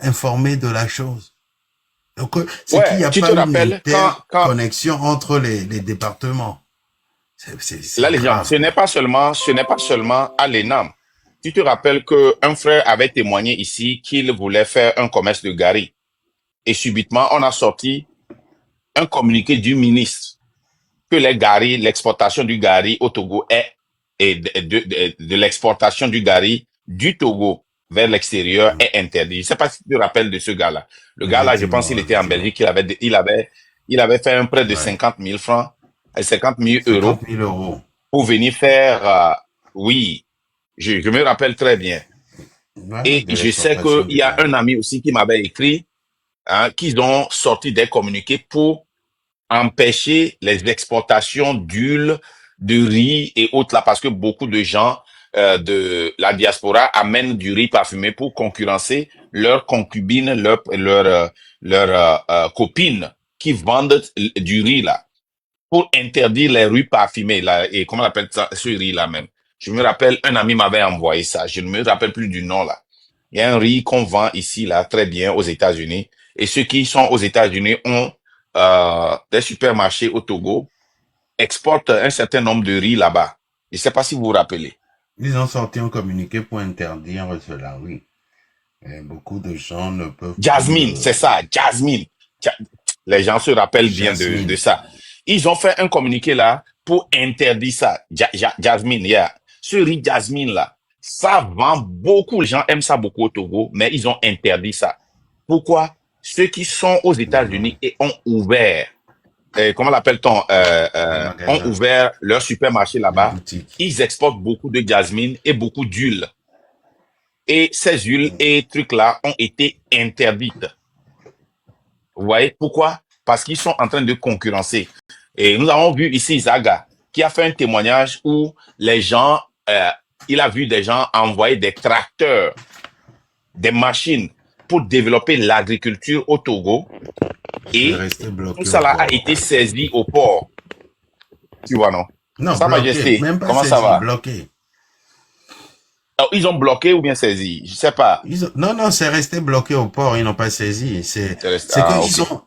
informés de la chose. Donc, c'est qu'il Ouais, n'y a tu te pas une rappelles interconnexion entre les départements. là, C'est les gens, grave, quoi. ce n'est pas seulement à l'ENAM. Tu te rappelles que un frère avait témoigné ici qu'il voulait faire un commerce de gari. Et subitement, on a sorti un communiqué du ministre que les garis, l'exportation du gari au Togo est, et de l'exportation du gari du Togo vers l'extérieur Mm. est interdit. Je ne sais pas si tu te rappelles de ce gars-là. Le gars-là, je pense Effectivement, qu'il était en effectivement. Belgique, il avait fait un prêt de Ouais. 50 000 francs, 50 000 50 euros 000 euros. pour venir faire, oui, je me rappelle très bien. Voilà, Et de je sais l'exportation qu'il du y a un Gary. ami aussi qui m'avait écrit, hein, qu'ils ont sorti des communiqués pour empêcher les exportations d'huile, de riz et autres là, parce que beaucoup de gens de la diaspora amènent du riz parfumé pour concurrencer leurs concubines, leurs copines qui vendent du riz là, pour interdire les riz parfumés là, et comment on appelle ça, ce riz là même. Je me rappelle, un ami m'avait envoyé ça, je ne me rappelle plus du nom là. Il y a un riz qu'on vend ici là très bien aux États-Unis, et ceux qui sont aux États-Unis ont des supermarchés au Togo, exportent un certain nombre de riz là-bas. Je ne sais pas si vous vous rappelez. Ils ont sorti un communiqué pour interdire cela, oui. Et beaucoup de gens ne peuvent plus Jasmine, c'est ça, Jasmine. Les gens se rappellent bien de Jasmine. ça. Ils ont fait un communiqué là pour interdire ça. Jasmine, yeah. Ce riz Jasmine là, ça vend beaucoup. Les gens aiment ça beaucoup au Togo, mais ils ont interdit ça. Pourquoi? Ceux qui sont aux États-Unis et ont ouvert, comment l'appelle-t-on, Les ont magasins, ouvert leur supermarché les là-bas, boutiques. ils exportent beaucoup de jasmine et beaucoup d'huile. Et ces huiles et trucs-là ont été interdites. Vous voyez pourquoi? Parce qu'ils sont en train de concurrencer. Et nous avons vu ici Zaga qui a fait un témoignage où les gens, il a vu des gens envoyer des tracteurs, des machines pour développer l'agriculture au Togo C'est et resté tout bloqué au ça là a port. été saisi au port. Tu vois, non? Non, Sa bloqué. Majesté, Même pas comment ça saisi, va? bloqué. Alors, ils ont bloqué ou bien saisi? Je sais pas. Non, non, c'est resté bloqué au port. Ils n'ont pas saisi. C'est que Ah, ok.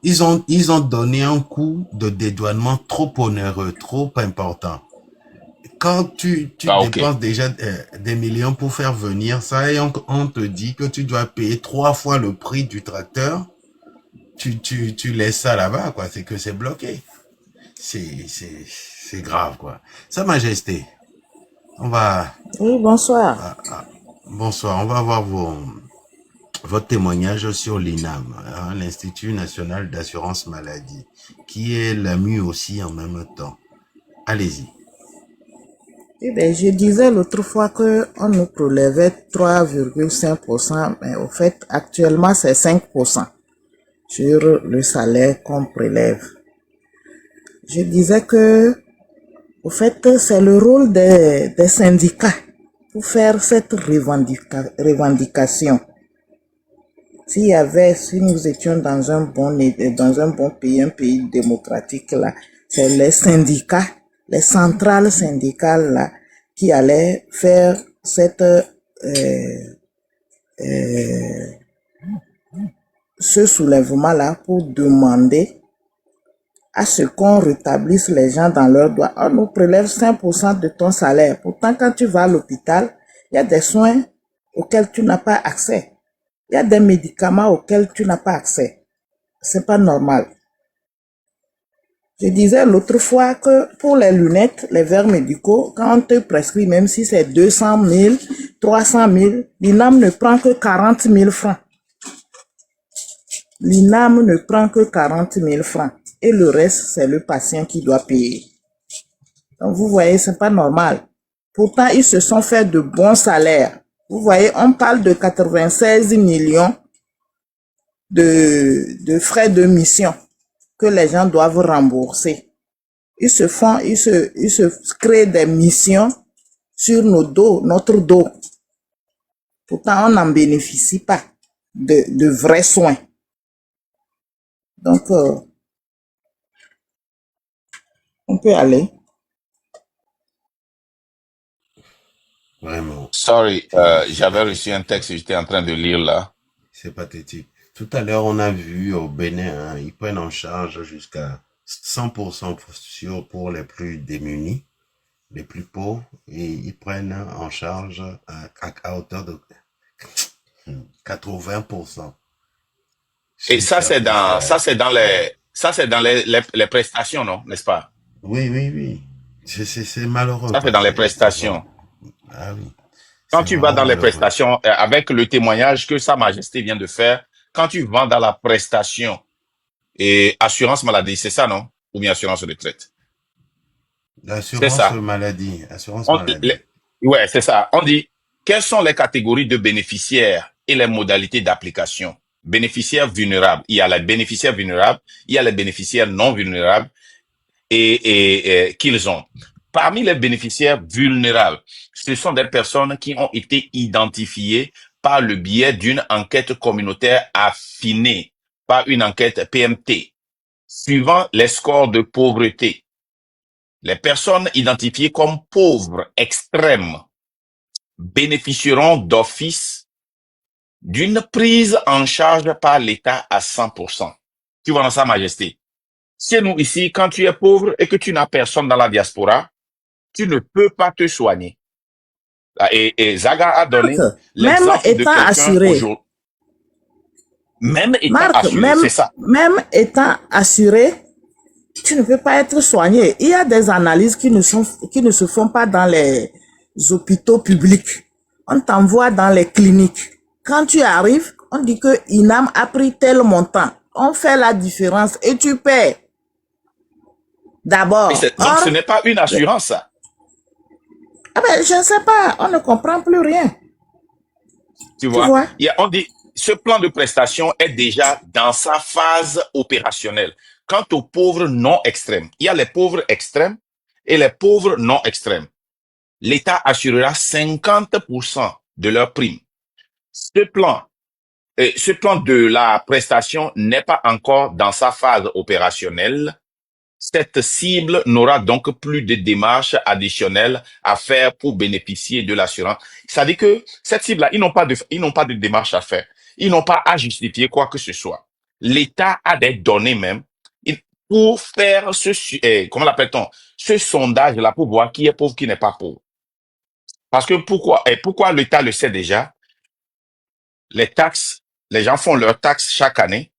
ils ont donné un coût de dédouanement trop onéreux, trop important. Quand tu Ah, ok. dépenses déjà des millions pour faire venir ça et on te dit que tu dois payer 3 fois le prix du tracteur, tu laisses ça là-bas, quoi. C'est que c'est bloqué. C'est grave, quoi. Sa Majesté, on va, Oui, bonsoir. bonsoir, on va voir votre témoignage sur l'INAM, hein, l'Institut national d'assurance maladie, qui est l'AMU aussi en même temps. Allez-y. Eh bien, je disais l'autre fois qu'on nous prélevait 3,5%, mais au fait, actuellement, c'est 5% sur le salaire qu'on prélève. Je disais que, au fait, c'est le rôle des syndicats pour faire cette revendication. Si nous étions dans un bon pays, un pays démocratique là, c'est les syndicats, les centrales syndicales là, qui allaient faire ce soulèvement là pour demander à ce qu'on rétablisse les gens dans leurs droits. On nous prélève 5% de ton salaire. Pourtant, quand tu vas à l'hôpital, il y a des soins auxquels tu n'as pas accès. Il y a des médicaments auxquels tu n'as pas accès. C'est pas normal. Je disais l'autre fois que pour les lunettes, les verres médicaux, quand on te prescrit, même si c'est 200 000, 300 000, l'INAM ne prend que 40 000 francs. L'INAM ne prend que 40 000 francs. Et le reste, c'est le patient qui doit payer. Donc, vous voyez, c'est pas normal. Pourtant, ils se sont fait de bons salaires. Vous voyez, on parle de 96 millions de frais de mission que les gens doivent rembourser. Ils se créent des missions sur notre dos. Pourtant, on n'en bénéficie pas de vrais soins. Donc, on peut aller. Vraiment. Sorry, C'est j'avais reçu un texte que j'étais en train de lire là. C'est pathétique. Tout à l'heure, on a vu au Bénin, hein, ils prennent en charge jusqu'à 100% pour les plus démunis, les plus pauvres, et ils prennent en charge à hauteur de 80%. Et C'est ça, ça c'est dans les prestations, non, n'est-ce pas? oui, oui, oui. C'est malheureux, Ça c'est quoi. dans les C'est vraiment, prestations. ah oui, Quand c'est tu vas vraiment dans les malheureux. prestations, avec le témoignage que Sa Majesté vient de faire, quand tu vends dans la prestation et assurance maladie, c'est ça, non? Ou bien assurance retraite? C'est L'assurance ça. maladie, assurance On, maladie. ouais, c'est ça. On dit, quelles sont les catégories de bénéficiaires et les modalités d'application? Bénéficiaires vulnérables. Il y a les bénéficiaires vulnérables, il y a les bénéficiaires non vulnérables et qu'ils ont. Parmi les bénéficiaires vulnérables, ce sont des personnes qui ont été identifiées par le biais d'une enquête communautaire affinée, par une enquête PMT, suivant les scores de pauvreté. Les personnes identifiées comme pauvres extrêmes bénéficieront d'office d'une prise en charge par l'État à 100%. Tu vois dans Sa Majesté. Chez nous ici, quand tu es pauvre et que tu n'as personne dans la diaspora, tu ne peux pas te soigner. Et Zaga a donné Marc, même l'exemple de étant quelqu'un assuré, aujourd'hui, même étant Marc, assuré, c'est ça. même étant assuré, tu ne peux pas être soigné. Il y a des analyses qui ne se font pas dans les hôpitaux publics. On t'envoie dans les cliniques. Quand tu arrives, on dit que INAM a pris tel montant. On fait la différence et tu paies d'abord. Donc, ce Or, n'est pas une assurance, ça. ah ben, je ne sais pas, on ne comprend plus rien. Tu Tu vois? vois? On dit, ce plan de prestation est déjà dans sa phase opérationnelle. Quant aux pauvres non extrêmes, il y a les pauvres extrêmes et les pauvres non extrêmes. L'État assurera 50% de leur prime. Ce plan de la prestation n'est pas encore dans sa phase opérationnelle. Cette cible n'aura donc plus de démarches additionnelles à faire pour bénéficier de l'assurance. Ça veut dire que cette cible-là, ils n'ont pas de démarches à faire. Ils n'ont pas à justifier quoi que ce soit. L'État a des données même pour faire comment l'appelle-t-on, ce sondage-là pour voir qui est pauvre, qui n'est pas pauvre. Parce que pourquoi l'État le sait déjà? Les taxes, les gens font leurs taxes chaque année,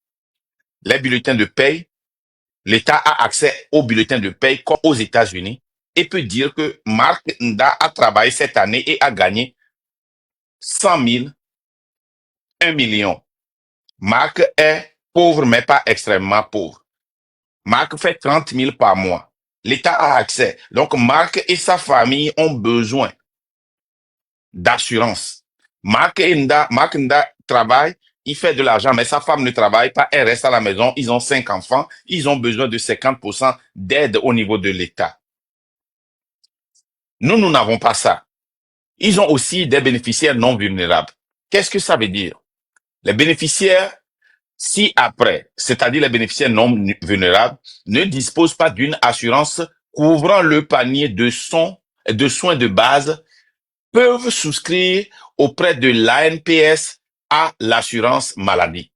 les bulletins de paye. L'État a accès aux bulletins de paye comme aux États-Unis et peut dire que Marc Nda a travaillé cette année et a gagné 100 000, 1 million. Marc est pauvre mais pas extrêmement pauvre. Marc fait 30 000 par mois. L'État a accès. Donc Marc et sa famille ont besoin d'assurance. Marc Nda travaille, il fait de l'argent, mais sa femme ne travaille pas, elle reste à la maison, ils ont 5 enfants, ils ont besoin de 50% d'aide au niveau de l'État. Nous n'avons pas ça. Ils ont aussi des bénéficiaires non vulnérables. Qu'est-ce que ça veut dire? Les bénéficiaires, si après, c'est-à-dire les bénéficiaires non vulnérables, ne disposent pas d'une assurance couvrant le panier de soins de base, peuvent souscrire auprès de l'ANPS à l'assurance maladie.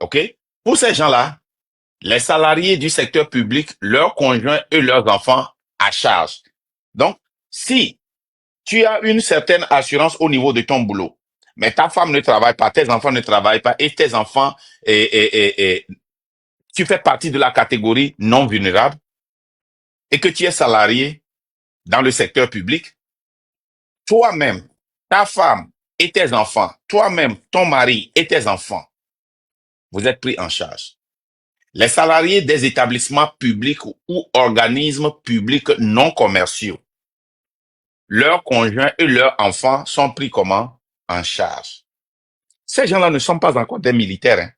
OK? Pour ces gens-là, les salariés du secteur public, leurs conjoints et leurs enfants à charge. Donc, si tu as une certaine assurance au niveau de ton boulot, mais ta femme ne travaille pas, tes enfants ne travaillent pas et tes enfants, tu fais partie de la catégorie non vulnérable et que tu es salarié dans le secteur public, toi-même, ta femme et tes enfants, toi-même, ton mari et tes enfants, vous êtes pris en charge. Les salariés des établissements publics ou organismes publics non commerciaux, leurs conjoints et leurs enfants sont pris comment? En charge. Ces gens-là ne sont pas encore des militaires. Hein.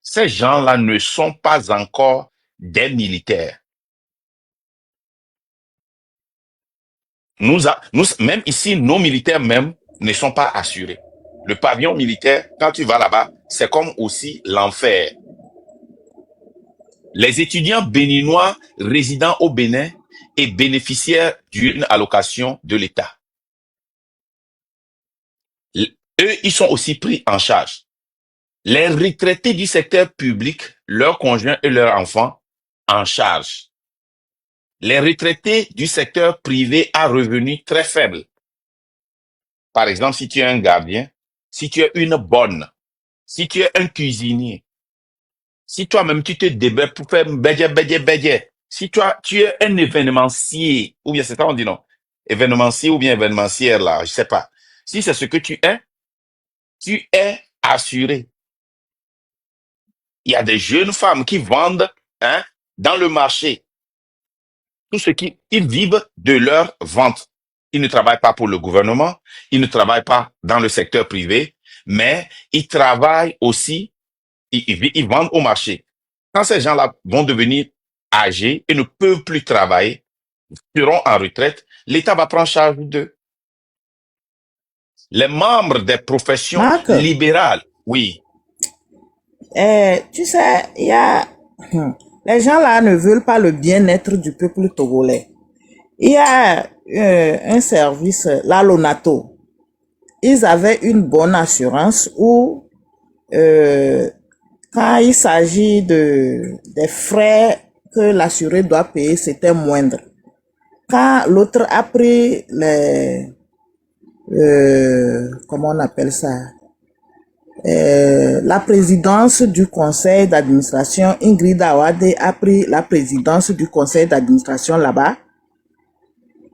Ces gens-là ne sont pas encore des militaires. Même ici, nos militaires même ne sont pas assurés. Le pavillon militaire, quand tu vas là-bas, c'est comme aussi l'enfer. Les étudiants béninois résidant au Bénin et bénéficiaires d'une allocation de l'État. Eux eux, ils sont aussi pris en charge. Les retraités du secteur public, leurs conjoints et leurs enfants, en charge. Les retraités du secteur privé à revenus très faibles. Par exemple, si tu es un gardien, si tu es une bonne, si tu es un cuisinier, si toi-même tu te débrouilles pour faire bédé, si tu es un événementier, ou bien c'est ça on dit non, événementier ou bien événementière là, je sais pas. Si c'est ce que tu es assuré. Il y a des jeunes femmes qui vendent dans le marché. Tout ce qui, ils vivent de leur vente. Ils ne travaillent pas pour le gouvernement, ils ne travaillent pas dans le secteur privé, mais ils travaillent aussi, ils vendent au marché. Quand ces gens-là vont devenir âgés et ne peuvent plus travailler, seront en retraite, l'État va prendre charge d'eux. Les membres des professions Marc, libérales, oui, tu sais, il y a... Les gens là ne veulent pas le bien-être du peuple togolais. Il y a un service, la Lonato. Ils avaient une bonne assurance où quand il s'agit des frais que l'assuré doit payer, c'était moindre. Quand l'autre a pris comment on appelle ça, la présidence du conseil d'administration, Ingrid Awade a pris la présidence du conseil d'administration là-bas.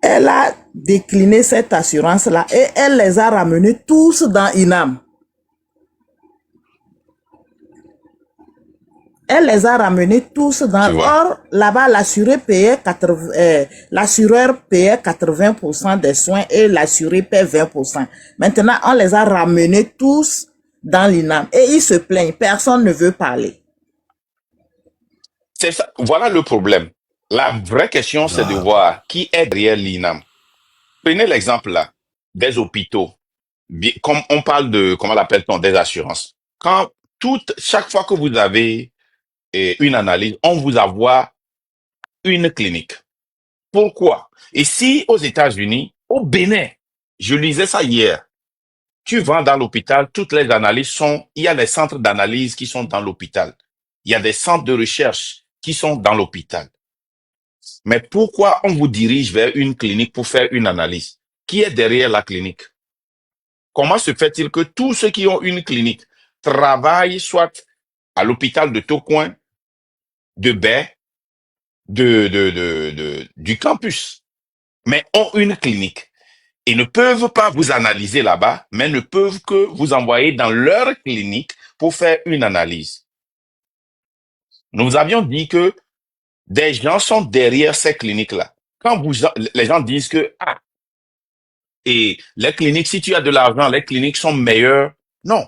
Elle a décliné cette assurance-là et elle les a ramenés tous dans INAM. Elle les a ramenés tous dans... Or, là-bas, l'assureur payait 80% des soins et l'assuré paie 20%. Maintenant, on les a ramenés tous dans l'INAM. Et ils se plaignent. Personne ne veut parler. C'est ça. Voilà le problème. La vraie question, c'est de voir qui est derrière l'INAM. Prenez l'exemple là, des hôpitaux. Comme on parle de, comment l'appelle-t-on, des assurances. Chaque fois que vous avez une analyse, on vous envoie une clinique. Pourquoi? Et si aux États-Unis, au Bénin, je lisais ça hier, tu vas dans l'hôpital, toutes les analyses il y a des centres d'analyse qui sont dans l'hôpital. Il y a des centres de recherche qui sont dans l'hôpital. Mais pourquoi on vous dirige vers une clinique pour faire une analyse? Qui est derrière la clinique? Comment se fait-il que tous ceux qui ont une clinique travaillent soit à l'hôpital de Tocoin, de Baie, du campus, mais ont une clinique et ne peuvent pas vous analyser là-bas, mais ne peuvent que vous envoyer dans leur clinique pour faire une analyse? Nous avions dit que des gens sont derrière ces cliniques-là. Quand les gens disent que, et les cliniques, si tu as de l'argent, les cliniques sont meilleures. Non.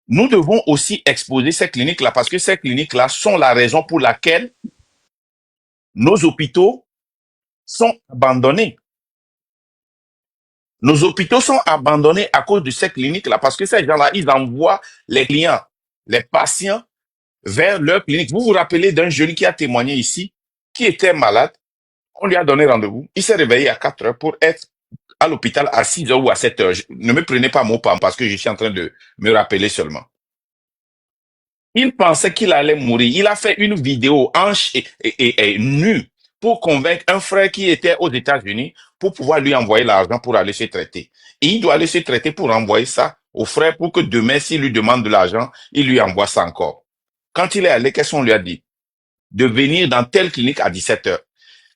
Nous devons aussi exposer ces cliniques-là parce que ces cliniques-là sont la raison pour laquelle nos hôpitaux sont abandonnés. Nos hôpitaux sont abandonnés à cause de ces cliniques-là parce que ces gens-là, ils envoient les clients, les patients vers leur clinique. Vous vous rappelez d'un jeune qui a témoigné ici, qui était malade. On lui a donné rendez-vous. Il s'est réveillé à 4 heures pour être à l'hôpital à 6 heures ou à 7 heures. Ne me prenez pas mot parce que je suis en train de me rappeler seulement. Il pensait qu'il allait mourir. Il a fait une vidéo hanche et nue pour convaincre un frère qui était aux États-Unis pour pouvoir lui envoyer l'argent pour aller se traiter. Et il doit aller se traiter pour envoyer ça au frère pour que demain, s'il lui demande de l'argent, il lui envoie ça encore. Quand il est allé, qu'est-ce qu'on lui a dit? De venir dans telle clinique à 17 heures.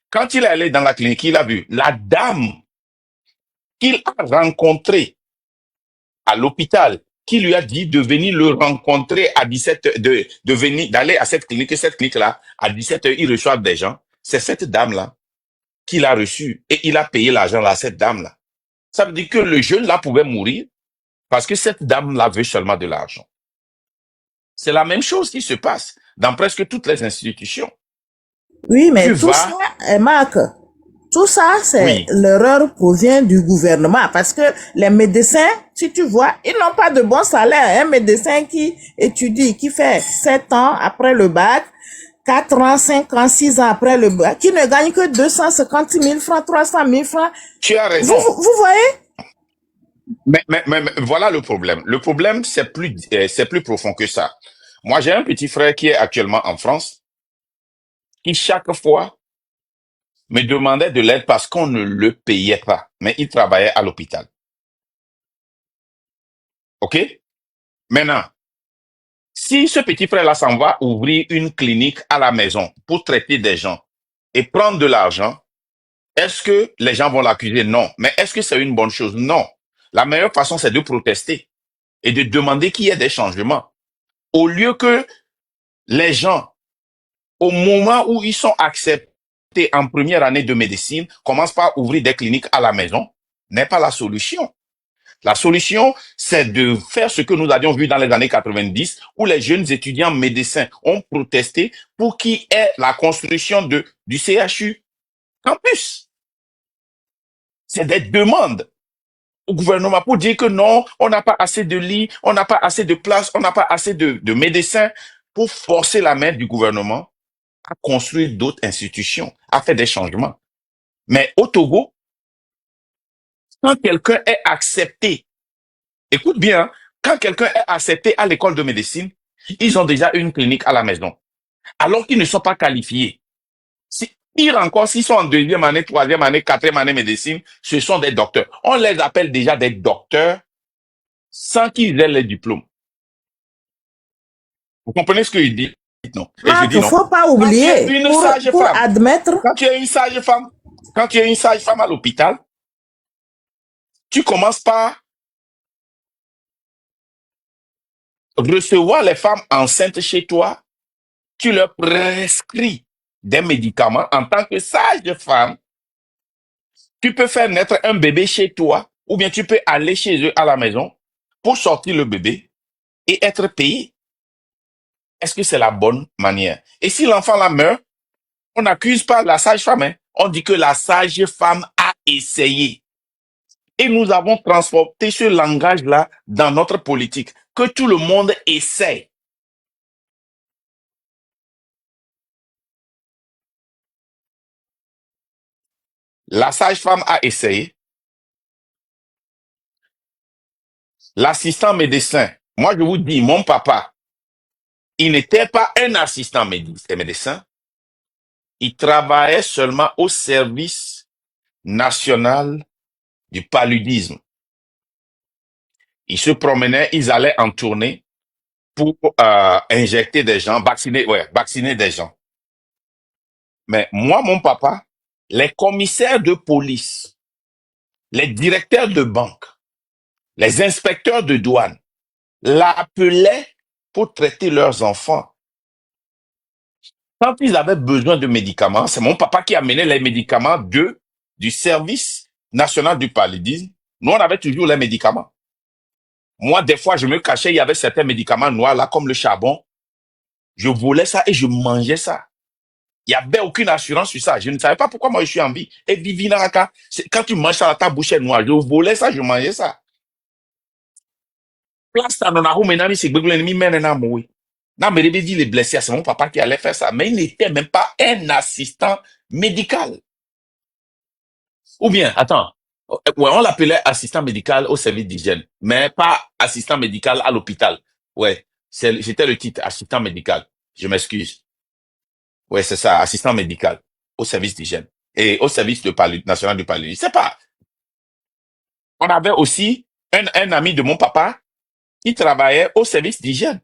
Quand il est allé dans la clinique, il a vu la dame qu'il a rencontrée à l'hôpital, qui lui a dit de venir le rencontrer à 17 heures, de venir, d'aller à cette clinique-là, à 17 heures, il reçoit des gens. C'est cette dame-là qu'il a reçue et il a payé l'argent à cette dame-là. Ça veut dire que le jeune-là pouvait mourir parce que cette dame-là veut seulement de l'argent. C'est la même chose qui se passe dans presque toutes les institutions. Oui, mais tout ça, Marc, tout ça, c'est l'erreur provient du gouvernement parce que les médecins, si tu vois, ils n'ont pas de bon salaire. Un médecin qui étudie, qui fait 7 ans après le bac, 4 ans, 5 ans, 6 ans après le bac, qui ne gagne que 250 000 francs, 300 000 francs. Tu as raison. Vous voyez? Mais voilà le problème. Le problème, c'est plus profond que ça. Moi, j'ai un petit frère qui est actuellement en France, qui chaque fois me demandait de l'aide parce qu'on ne le payait pas, mais il travaillait à l'hôpital. OK? Maintenant, si ce petit frère-là s'en va ouvrir une clinique à la maison pour traiter des gens et prendre de l'argent, est-ce que les gens vont l'accuser? Non. Mais est-ce que c'est une bonne chose? Non. La meilleure façon, c'est de protester et de demander qu'il y ait des changements. Au lieu que les gens, au moment où ils sont acceptés en première année de médecine, commencent par ouvrir des cliniques à la maison, n'est pas la solution. La solution, c'est de faire ce que nous avions vu dans les années 90, où les jeunes étudiants médecins ont protesté pour qu'il y ait la construction du CHU campus. C'est des demandes au gouvernement pour dire que non, on n'a pas assez de lits, on n'a pas assez de places, on n'a pas assez de médecins, pour forcer la main du gouvernement à construire d'autres institutions, à faire des changements. Mais au Togo, quand quelqu'un est accepté, écoute bien, hein, quand quelqu'un est accepté à l'école de médecine, ils ont déjà une clinique à la maison, alors qu'ils ne sont pas qualifiés. Pire encore, s'ils sont en deuxième année, troisième année, quatrième année médecine, ce sont des docteurs. On les appelle déjà des docteurs sans qu'ils aient les diplômes. Vous comprenez ce que je dis? Non. Et je Marc, dis non. faut pas Quand tu es oublier, une pour sage-femme, admettre, quand tu es une sage-femme, quand tu es une sage-femme à l'hôpital, tu commences par recevoir les femmes enceintes chez toi, tu leur prescris des médicaments en tant que sage-femme. Tu peux faire naître un bébé chez toi, ou bien tu peux aller chez eux à la maison pour sortir le bébé et être payé. Est-ce que c'est la bonne manière? Et si l'enfant là meurt, on n'accuse pas la sage-femme, hein. On dit que la sage-femme a essayé. Et nous avons transporté ce langage-là dans notre politique, que tout le monde essaie. La sage-femme a essayé. L'assistant médecin, moi je vous dis, mon papa, il n'était pas un assistant médecin. Il travaillait seulement au service national du paludisme. Ils se promenaient, ils allaient en tournée pour injecter des gens, vacciner des gens. Mais moi, mon papa, les commissaires de police, les directeurs de banque, les inspecteurs de douane l'appelaient pour traiter leurs enfants. Quand ils avaient besoin de médicaments, c'est mon papa qui amenait les médicaments du service national du paludisme. Nous, on avait toujours les médicaments. Moi, des fois, je me cachais, il y avait certains médicaments noirs, là, comme le charbon. Je volais ça et je mangeais ça. Il n'y avait aucune assurance sur ça. Je ne savais pas pourquoi moi je suis en vie. Et Vivinaraka, quand tu manges ça, ta bouche est noire. Je volais ça, je mangeais ça. Plasta non a menami c'est gbegble ni mène na moui. Na me dit les blessés, c'est mon papa qui allait faire ça. Mais il n'était même pas un assistant médical. Ou bien, attends, ouais, on l'appelait assistant médical au service d'hygiène, mais pas assistant médical à l'hôpital. Ouais, c'était le titre, assistant médical. Je m'excuse. Ouais, c'est ça, assistant médical au service d'hygiène et au service national du paludisme. C'est pas. On avait aussi un ami de mon papa qui travaillait au service d'hygiène.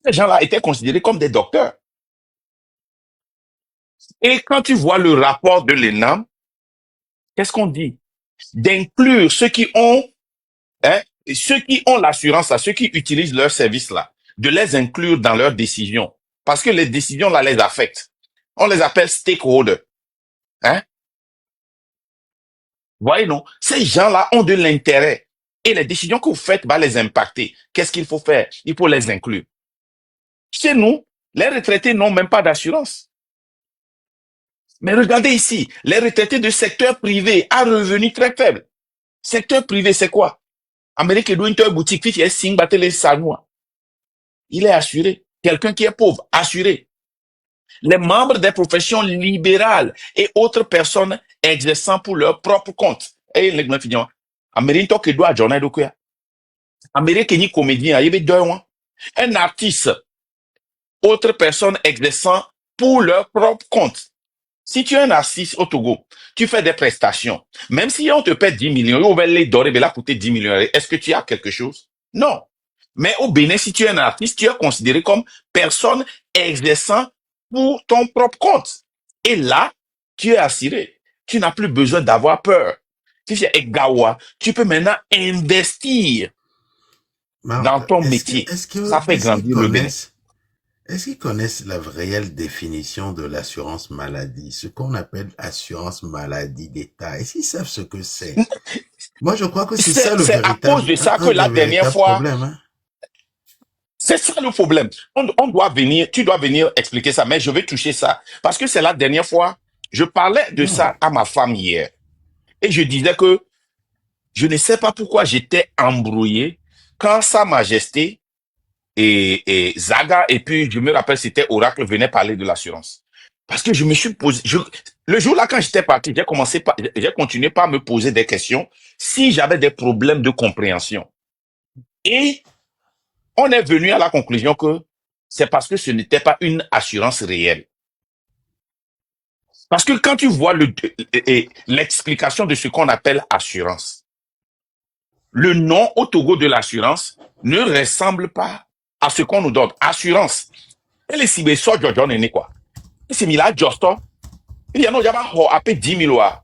Ces gens-là étaient considérés comme des docteurs. Et quand tu vois le rapport de l'ENAM, qu'est-ce qu'on dit? D'inclure ceux qui ont l'assurance, ceux qui utilisent leur service là, de les inclure dans leurs décisions. Parce que les décisions là les affectent. On les appelle stakeholders. Hein? Voyez, non? Ces gens-là ont de l'intérêt. Et les décisions que vous faites vont les impacter. Qu'est-ce qu'il faut faire? Il faut les inclure. Chez nous, les retraités n'ont même pas d'assurance. Mais regardez ici, les retraités de secteur privé à revenus très faibles. Secteur privé, c'est quoi? Amérique Winter boutique, il est assuré. Quelqu'un qui est pauvre, assuré. Les membres des professions libérales et autres personnes exerçant pour leur propre compte, Et les gens finissent. Américain qui doit journée de quoi? Américain qui est comédien, il est deux. Un artiste, autre personne exerçant pour leur propre compte. Si tu es un artiste au Togo, tu fais des prestations. Même si on te paie 10 millions, on va les dorer, mais là, coûter 10 millions. Est-ce que tu as quelque chose? Non. Mais au Bénin, si tu es un artiste, tu es considéré comme personne exerçant pour ton propre compte. Et là, tu es assuré. Tu n'as plus besoin d'avoir peur. Si tu es Egawa, tu peux maintenant investir dans ton métier. Ça fait Est-ce qu'ils grandir le Bénin. connaissent la réelle définition de l'assurance maladie, ce qu'on appelle assurance maladie d'État? Est-ce qu'ils savent ce que c'est? Moi, je crois que c'est ça le C'est à cause véritable, de ça que un des la dernière véritables fois, problèmes, hein? c'est ça le problème. On doit venir, tu dois venir expliquer ça, mais je vais toucher ça. Parce que c'est la dernière fois, je parlais de Non. ça à ma femme hier. Et je disais que je ne sais pas pourquoi j'étais embrouillé quand Sa Majesté et Zaga, et puis je me rappelle, c'était Oracle, venaient parler de l'assurance. Parce que je me suis posé, le jour-là, quand j'étais parti, j'ai continué par me poser des questions si j'avais des problèmes de compréhension. Et on est venu à la conclusion que c'est parce que ce n'était pas une assurance réelle. Parce que quand tu vois l'explication de ce qu'on appelle assurance, le nom au Togo de l'assurance ne ressemble pas à ce qu'on nous donne. Assurance. Et les cibés sortent de quoi. Et c'est mis là, Josto. Il y a no jaba ho ape 10 000 wa.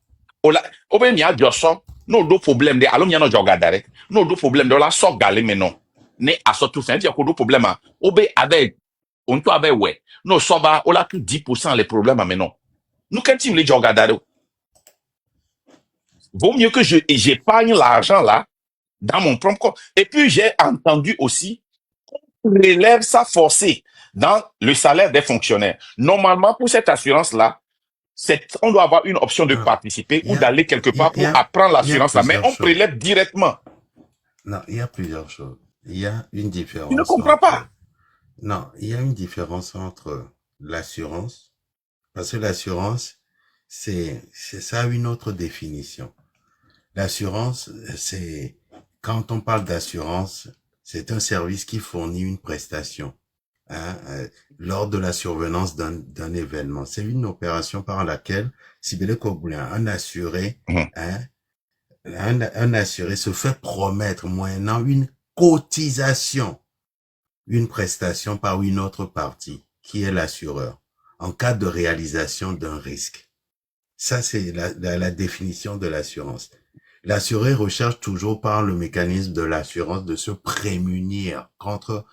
Obe mi a Josto. No do problème de alum yano jogadare. No do problème de la so gale menon. Ne aso tout fin. Il y a ko do problème a. Obe avec on to avec ouais. No soba o la tout 10% les problèmes à menon. Nous quand tu me les jogadare. Vaut mieux que j'épargne l'argent là dans mon propre compte. Et puis j'ai entendu aussi relève ça forcé dans le salaire des fonctionnaires. Normalement, pour cette assurance-là, on doit avoir une option de Non. participer Il y ou a, d'aller quelque il y a, part il y pour a, apprendre il y a l'assurance-là, mais plusieurs on choses. prélève directement. Non, il y a plusieurs choses. Il y a une Tu ne différence comprends pas. entre, non, il y a une différence entre l'assurance, parce que l'assurance, ça a une autre définition. L'assurance, quand on parle d'assurance, c'est un service qui fournit une prestation, hein, lors de la survenance d'un événement. C'est une opération par laquelle, si un assuré, Mhm. hein, un assuré se fait promettre moyennant une cotisation, une prestation par une autre partie, qui est l'assureur, en cas de réalisation d'un risque. Ça, c'est la définition de l'assurance. L'assuré recherche toujours par le mécanisme de l'assurance de se prémunir contre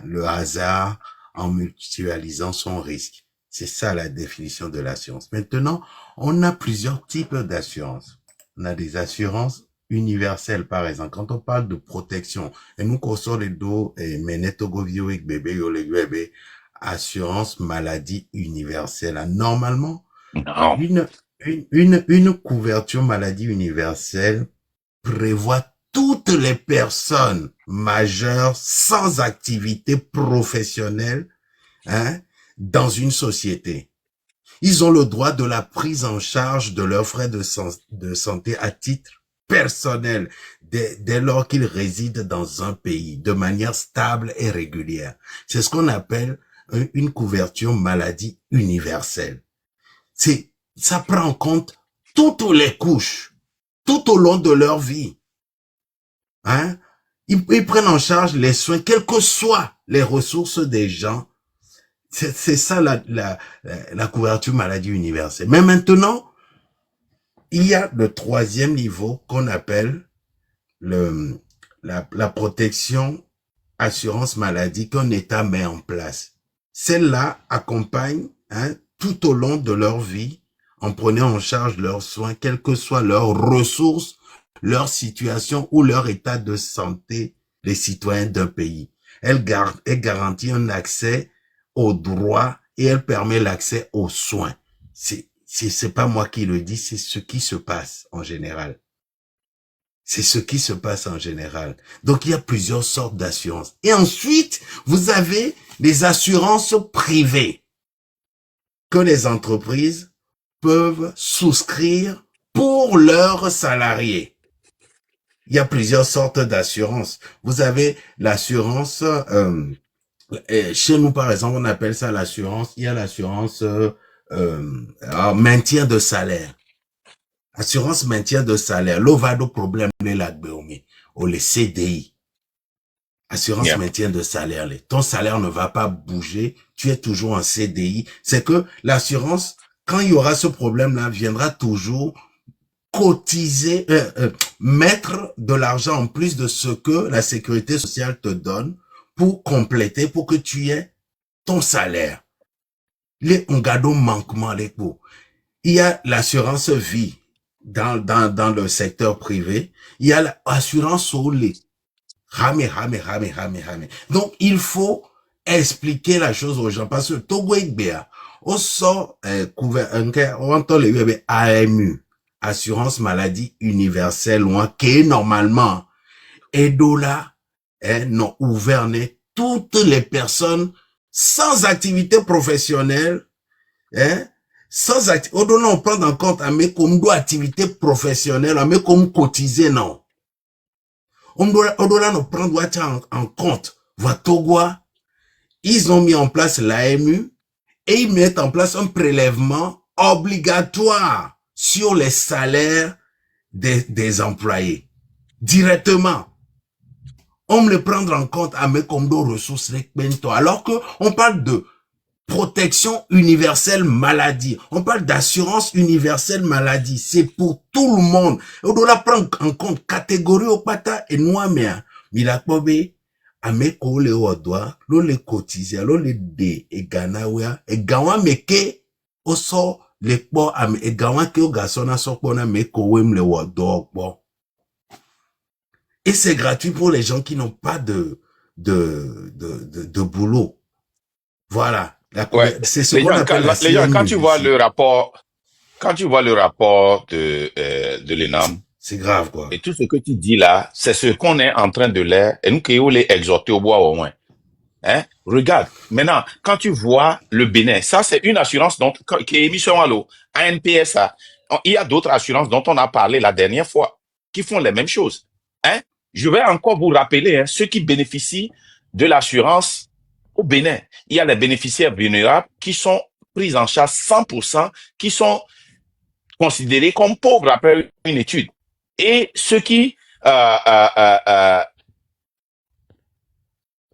le hasard en mutualisant son risque. C'est ça la définition de l'assurance. Maintenant, on a plusieurs types d'assurances. On a des assurances universelles, par exemple. Quand on parle de protection, et nous consolidons et menetogovio et bébé bébé, assurance maladie universelle. Normalement, Non. une couverture maladie universelle prévoit toutes les personnes majeures sans activité professionnelle, hein, dans une société. Ils ont le droit de la prise en charge de leurs frais de santé à titre personnel dès lors qu'ils résident dans un pays de manière stable et régulière. C'est ce qu'on appelle une couverture maladie universelle. Ça prend en compte toutes les couches, tout au long de leur vie. Hein? Ils prennent en charge les soins, quelles que soient les ressources des gens. C'est ça la couverture maladie universelle. Mais maintenant, il y a le troisième niveau qu'on appelle la protection assurance maladie qu'un État met en place. Celle-là accompagne, hein, tout au long de leur vie, en prenant en charge leurs soins, quelles que soient leurs ressources, leur situation ou leur état de santé des citoyens d'un pays. Elle garantit un accès aux droits et elle permet l'accès aux soins. C'est pas moi qui le dis, c'est ce qui se passe en général. C'est ce qui se passe en général. Donc, il y a plusieurs sortes d'assurances. Et ensuite, vous avez les assurances privées que les entreprises peuvent souscrire pour leurs salariés. Il y a plusieurs sortes d'assurances. Vous avez l'assurance, chez nous par exemple, on appelle ça l'assurance, il y a l'assurance maintien de salaire. Assurance maintien de salaire. L'ovado problème les lagbeomi ou les CDI. Assurance Yeah. maintien de salaire. Ton salaire ne va pas bouger. Tu es toujours en CDI. C'est que l'assurance, quand il y aura ce problème-là, viendra toujours cotiser, mettre de l'argent en plus de ce que la sécurité sociale te donne pour compléter, pour que tu aies ton salaire. Les ongado manquement les coûts. Il y a l'assurance vie dans le secteur privé. Il y a l'assurance sur les rame. Donc, il faut expliquer la chose aux gens parce que Togo Béa, on sort on entend les AMU, assurance maladie universelle, qui est normalement Edola, non ouvert toutes les personnes sans activité professionnelle, sans activité, on prend en compte mais comme activité professionnelle, mais comme cotiser non. On doit nous prendre en compte. Togoa, ils ont mis en place l'AMU et ils mettent en place un prélèvement obligatoire sur les salaires des employés. Directement. On me le prendre en compte à mes comme dos ressources alors que on parle de protection universelle maladie. On parle d'assurance universelle maladie. C'est pour tout le monde. On doit prendre en compte catégorie au pata et noa mea. Milakbobe, ameko le odwa, lo le cotiser, lo le de, e ganawea, e gawa meke, oso le po, e gawa ke o gasona sokona meko wem le odwa po. Et c'est gratuit pour les gens qui n'ont pas de boulot. Voilà. Ouais. C'est ce qu'on appelle la les gens, quand tu vois le rapport de l'ENAM, c'est grave, quoi. et tout ce que tu dis là, c'est ce qu'on est en train de l'air, et nous, qui les exhorter au bois au moins. Hein? Regarde. Maintenant, quand tu vois le Bénin, ça, c'est une assurance qui est émise sur l'eau, ANPSA. Il y a d'autres assurances dont on a parlé la dernière fois, qui font les mêmes choses. Hein? Je vais encore vous rappeler, ceux qui bénéficient de l'assurance au Bénin. Il y a les bénéficiaires vulnérables qui sont pris en charge 100%, qui sont considérés comme pauvres après une étude. Et ceux qui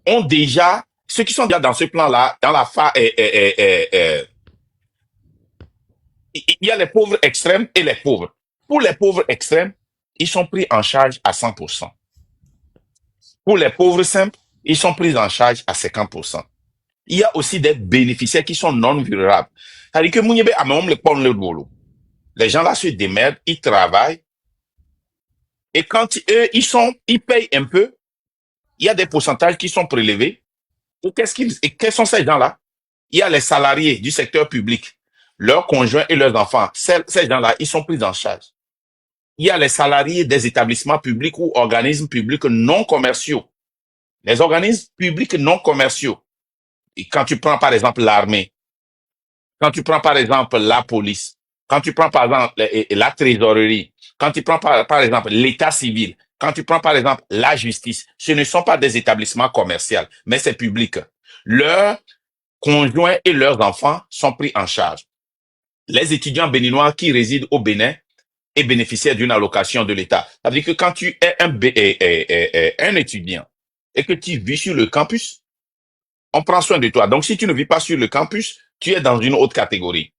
ont déjà, ceux qui sont déjà dans ce plan-là, dans la phase, il y a les pauvres extrêmes et les pauvres. Pour les pauvres extrêmes, ils sont pris en charge à 100%. Pour les pauvres simples, ils sont pris en charge à 50%. Il y a aussi des bénéficiaires qui sont non vulnérables. C'est-à-dire que Mouniébé a même le pont le boulot. Les gens là se démerdent, ils travaillent. Et quand eux, ils payent un peu, il y a des pourcentages qui sont prélevés. Ou quels sont ces gens-là? Il y a les salariés du secteur public, leurs conjoints et leurs enfants. Ces gens-là, ils sont pris en charge. Il y a les salariés des établissements publics ou organismes publics non commerciaux. Les organismes publics non commerciaux. Et quand tu prends par exemple l'armée, quand tu prends par exemple la police, quand tu prends par exemple la trésorerie, quand tu prends par exemple l'état civil, quand tu prends par exemple la justice, ce ne sont pas des établissements commerciaux, mais c'est public. Leurs conjoints et leurs enfants sont pris en charge. Les étudiants béninois qui résident au Bénin et bénéficiaires d'une allocation de l'État. Ça veut dire que quand tu es un étudiant et que tu vis sur le campus, on prend soin de toi. Donc, si tu ne vis pas sur le campus, tu es dans une autre catégorie.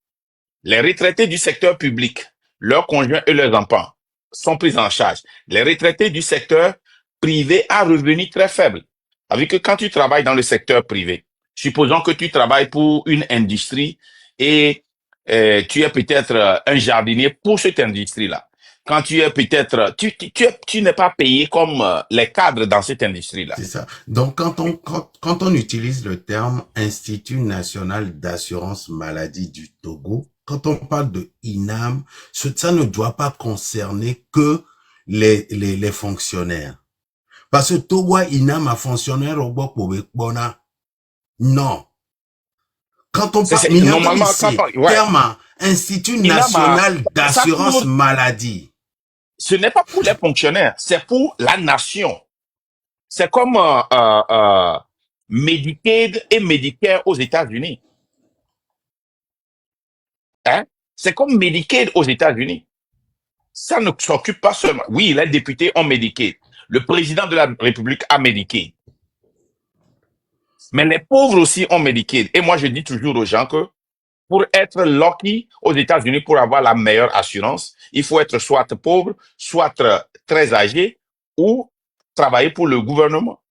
Les retraités du secteur public, leurs conjoints et leurs enfants sont pris en charge. Les retraités du secteur privé à revenus très faibles. Ça veut dire que quand tu travailles dans le secteur privé, supposons que tu travailles pour une industrie et tu es peut-être un jardinier pour cette industrie-là. Quand tu es peut-être, tu n'es pas payé comme les cadres dans cette industrie-là. C'est ça. Donc, quand on utilise le terme Institut national d'assurance maladie du Togo, quand on parle de INAM, ça ne doit pas concerner que les fonctionnaires. Parce que Togo INAM a fonctionnaire au bord pour non. Quand on parle normalement, terme Institut INAM national ça d'assurance couvre, maladie. ce n'est pas pour les fonctionnaires, c'est pour la nation. C'est comme Medicaid et Medicare aux États-Unis. Hein? C'est comme Medicaid aux États-Unis. Ça ne s'occupe pas seulement. Oui, les députés ont Medicaid. Le président de la République a Medicaid. Mais les pauvres aussi ont Medicaid. Et moi, je dis toujours aux gens que pour être lucky aux États-Unis, pour avoir la meilleure assurance, il faut être soit pauvre, soit très âgé ou travailler pour le gouvernement.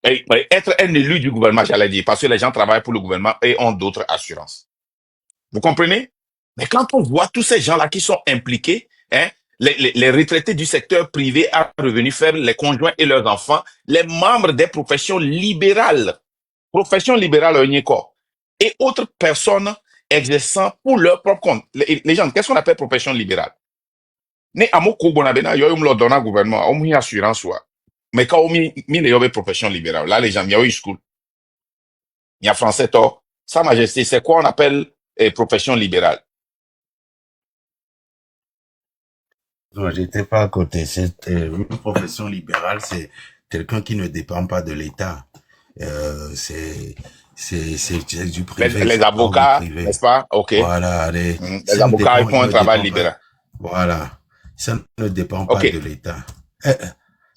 Et être un élu du gouvernement, j'allais dire, parce que les gens travaillent pour le gouvernement et ont d'autres assurances. Vous comprenez? Mais quand on voit tous ces gens-là qui sont impliqués, hein, les retraités du secteur privé à revenus faibles, les conjoints et leurs enfants, les membres des professions libérales, et autres personnes exerçant pour leur propre compte. Les gens, qu'est-ce qu'on appelle profession libérale? Ne amoko bonabena yo leur donne gouvernement, on une assurance soit. Mais quand on mis les profession libérale, là les gens, il y a eu school, il y a français tort. Sa Majesté, c'est quoi on appelle profession libérale? Non, j'étais pas à côté. C'est une profession libérale, c'est quelqu'un qui ne dépend pas de l'État. C'est du privé, Les ça part du avocats, privé. n'est-ce pas? OK. Voilà, Les ça ne avocats, ils dépend, font il un ne travail dépend pas. libéral. Voilà, ça ne dépend pas OK. de l'État. Ou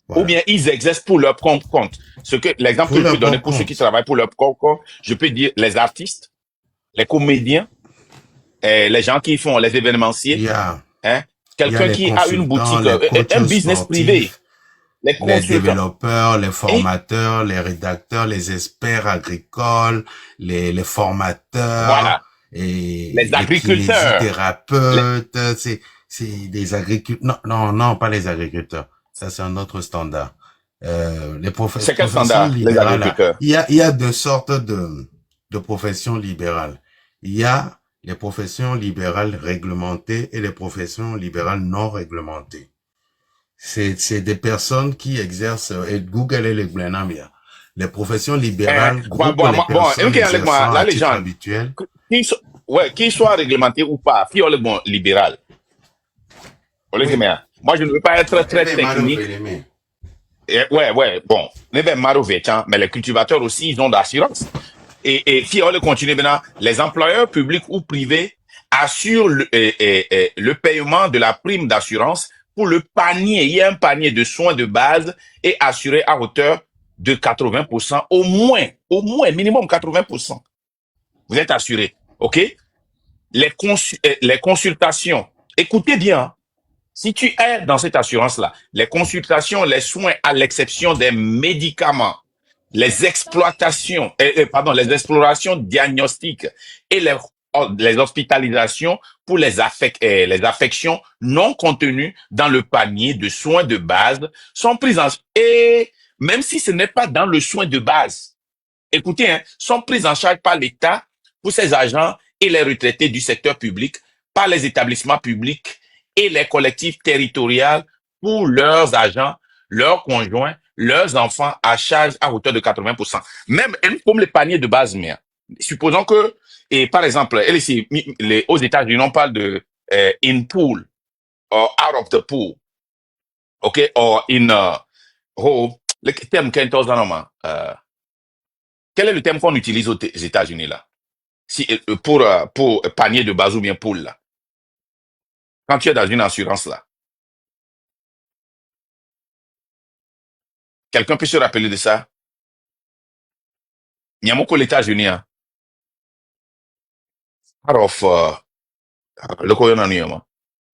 Voilà. bien ils exercent pour leur propre compte. L'exemple Pour que je peux leur donner propre pour ceux qui compte. travaillent pour leur propre compte, je peux dire les artistes, les comédiens, les gens qui font les Il événementiers, y a, hein, il y a quelqu'un les qui a une consultants, boutique, les un coachs business privé, sportifs, les les consultants. développeurs, les Et formateurs, les rédacteurs, les experts agricoles, les formateurs, voilà, et les les agriculteurs. kinésithérapeutes, c'est des agriculteurs. Non, pas les agriculteurs. Ça, c'est un autre standard. Les C'est quel professions standard, les libérales, là, agriculteurs? il y a deux sortes de professions libérales. Il y a les professions libérales réglementées et les professions libérales non réglementées. C'est des personnes qui exercent, et Google et les Glenamia. Les professions libérales groupent les personnes exerçant Là, à les titre gens, habituel. qu'ils soient réglementés ou pas, qui ont le bon libéral. Oui. Moi, je ne veux pas être très technique. Ouais, bon. Mais les cultivateurs aussi, ils ont d'assurance. Et si on le continue maintenant, les employeurs publics ou privés assurent le paiement de la prime d'assurance pour le panier. Il y a un panier de soins de base et assuré à hauteur de 80%, au moins, minimum 80%. Vous êtes assuré, OK? Les consultations, écoutez bien, hein. Si tu es dans cette assurance-là, les consultations, les soins à l'exception des médicaments, les exploitations, les explorations diagnostiques et les hospitalisations pour les affections non contenues dans le panier de soins de base sont prises en charge. Et même si ce n'est pas dans le soin de base, écoutez, hein, sont prises en charge par l'État pour ces agents et les retraités du secteur public, par les établissements publics et les collectifs territoriaux pour leurs agents, leurs conjoints, leurs enfants à charge à hauteur de 80%. Même comme les paniers de base, mais supposons que, et par exemple, aux États-Unis, on parle de in pool or out of the pool, ok, or in le terme quel est le terme qu'on utilise aux États-Unis là? Pour panier de base ou bien pool là? Quand tu es dans une assurance là. Quelqu'un peut se rappeler de ça? Nyamoko les États-Unis, hein? Out of le Koyonaniyama.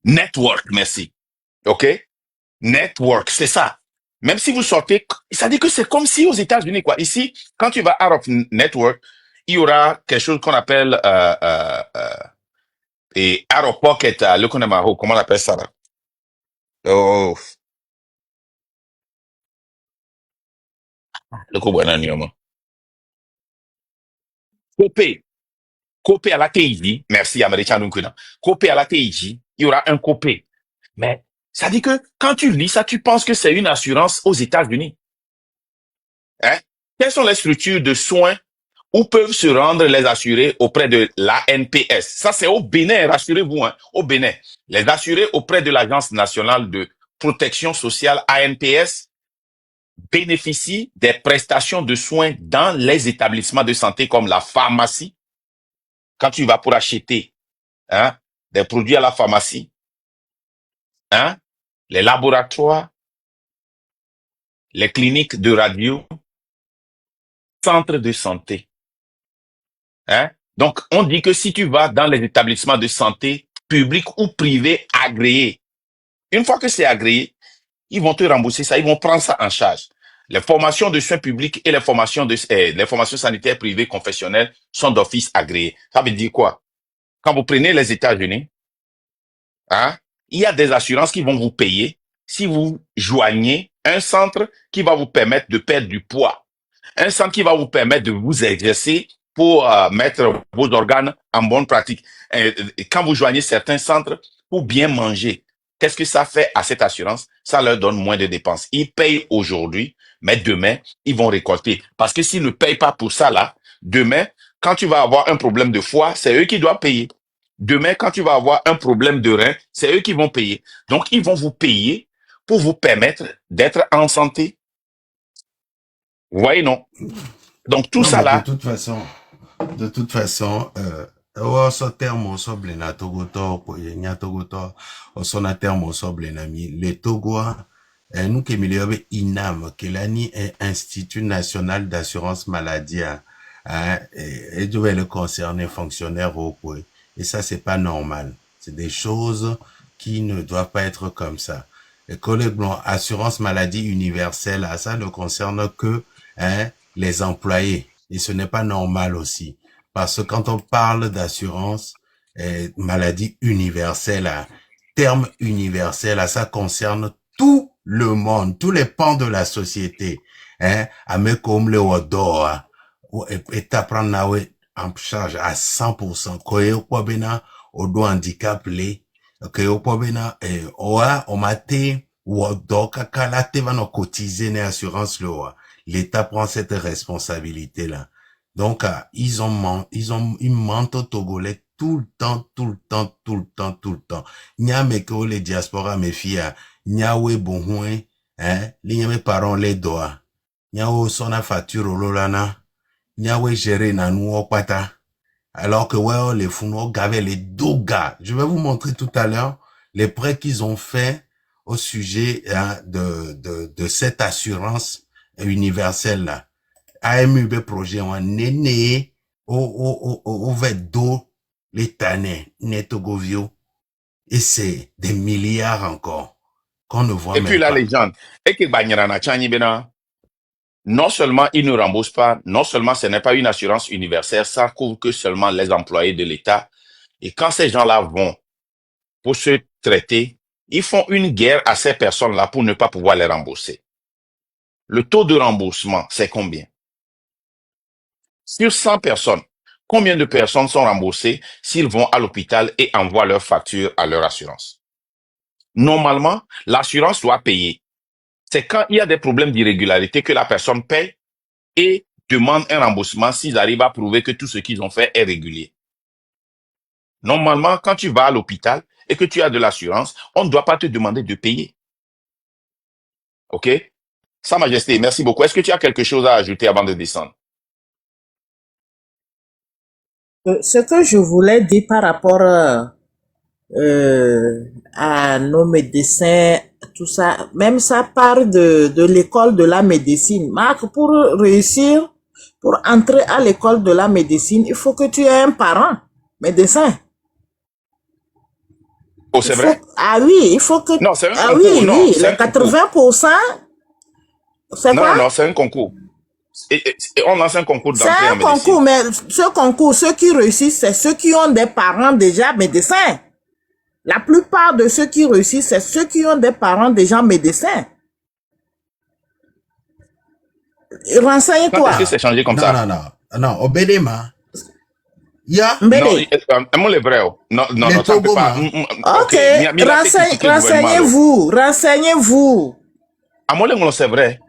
Network, merci. OK? Network, c'est ça. Même si vous sortez, ça dit que c'est comme si aux États-Unis, quoi. Ici, quand tu vas out of network, il y aura quelque chose qu'on appelle et out of pocket, comment on appelle ça là? Oh, le Koyonaniyama. Copé. Copé à la TIJ. Merci, Américain Nunkuna. Copé à la TIJ. Il y aura un copé. Mais ça dit que quand tu lis ça, tu penses que c'est une assurance aux États-Unis. Hein? Quelles sont les structures de soins où peuvent se rendre les assurés auprès de l'ANPS. Ça, c'est au Bénin, rassurez-vous, hein, au Bénin. Les assurés auprès de l'Agence nationale de protection sociale, ANPS, bénéficient des prestations de soins dans les établissements de santé comme la pharmacie. Quand tu vas pour acheter des produits à la pharmacie, les laboratoires, les cliniques de radio, centres de santé. Donc, on dit que si tu vas dans les établissements de santé publics ou privés agréés, une fois que c'est agréé, ils vont te rembourser ça, ils vont prendre ça en charge. Les formations de soins publics et les formations sanitaires privées confessionnelles sont d'office agréées. Ça veut dire quoi? Quand vous prenez les États-Unis, il y a des assurances qui vont vous payer si vous joignez un centre qui va vous permettre de perdre du poids, un centre qui va vous permettre de vous exercer pour mettre vos organes en bonne pratique. Et quand vous joignez certains centres pour bien manger, qu'est-ce que ça fait à cette assurance? Ça leur donne moins de dépenses. Ils payent aujourd'hui, mais demain, ils vont récolter. Parce que s'ils ne payent pas pour ça là, demain, quand tu vas avoir un problème de foie, c'est eux qui doivent payer. Demain, quand tu vas avoir un problème de rein, c'est eux qui vont payer. Donc, ils vont vous payer pour vous permettre d'être en santé. Vous voyez, non? Donc, tout Non, ça mais là, de toute façon, so terme so blena Togoto, nya Togoto, so na terme so blena mi, le Togo, nous qui milieu INAM, qui l'ani est Institut National d'Assurance Maladie, et devait le concerner fonctionnaire au quoi. Et ça, c'est pas normal. C'est des choses qui ne doivent pas être comme ça. Et collègues blancs, assurance maladie universelle, ça ne concerne que les employés. Et ce n'est pas normal aussi. Parce que quand on parle d'assurance maladie universelle, terme universel, ça concerne tout le monde, tous les pans de la société. Comme le Odoa, et t'apprendre en charge à 100%. Koye kwa bena odo handicap le, koye kwa bena oa omate wodo kakala te va no cotiser ne assurance le oa. L'État prend cette responsabilité là. Donc ils mentent aux Togolais tout le temps. Nya meko les diaspora me fia, nya we bonhoué, li mes parents les doa. Nya o sona facture lolana. Niawe géré nanou opata. Alors que ouais, les founos gavaient les dogas. Je vais vous montrer tout à l'heure les prêts qu'ils ont fait au sujet de cette assurance universelle là. AMUB projet en néné au vedo les tanais netogovio. Et c'est des milliards encore qu'on ne voit et puis même la pas. légende, et que Banyarana Chani Bena, non seulement ils ne remboursent pas, non seulement ce n'est pas une assurance universelle, ça couvre que seulement les employés de l'État. Et quand ces gens-là vont pour se traiter, ils font une guerre à ces personnes-là pour ne pas pouvoir les rembourser. Le taux de remboursement, c'est combien? Sur 100 personnes, combien de personnes sont remboursées s'ils vont à l'hôpital et envoient leur facture à leur assurance? Normalement, l'assurance doit payer. C'est quand il y a des problèmes d'irrégularité que la personne paye et demande un remboursement s'ils arrivent à prouver que tout ce qu'ils ont fait est régulier. Normalement, quand tu vas à l'hôpital et que tu as de l'assurance, on ne doit pas te demander de payer. OK? Sa Majesté, merci beaucoup. Est-ce que tu as quelque chose à ajouter avant de descendre? Ce que je voulais dire par rapport à nos médecins, tout ça, même ça part de l'école de la médecine. Marc, pour réussir, pour entrer à l'école de la médecine, il faut que tu aies un parent médecin. Oh, c'est vrai? Ah oui, il faut que... Non, c'est un ah concours. oui, Non, oui, c'est les un concours. 80%, c'est quoi? Non, c'est un concours. Et on lance un concours C'est d'entrée en un médecine. concours, mais ce concours, ceux qui réussissent, c'est ceux qui ont des parents déjà médecins. La plupart de ceux qui réussissent, c'est ceux qui ont des parents déjà médecins. Quand Renseigne-toi. est-ce que c'est changé comme ça? Non, Obedema. Ya. Non, Mbele. moi les vrais. Non, Les ça ne peut pas. Togoma. Ok, Ok, renseignez-vous. À moi, c'est vrai.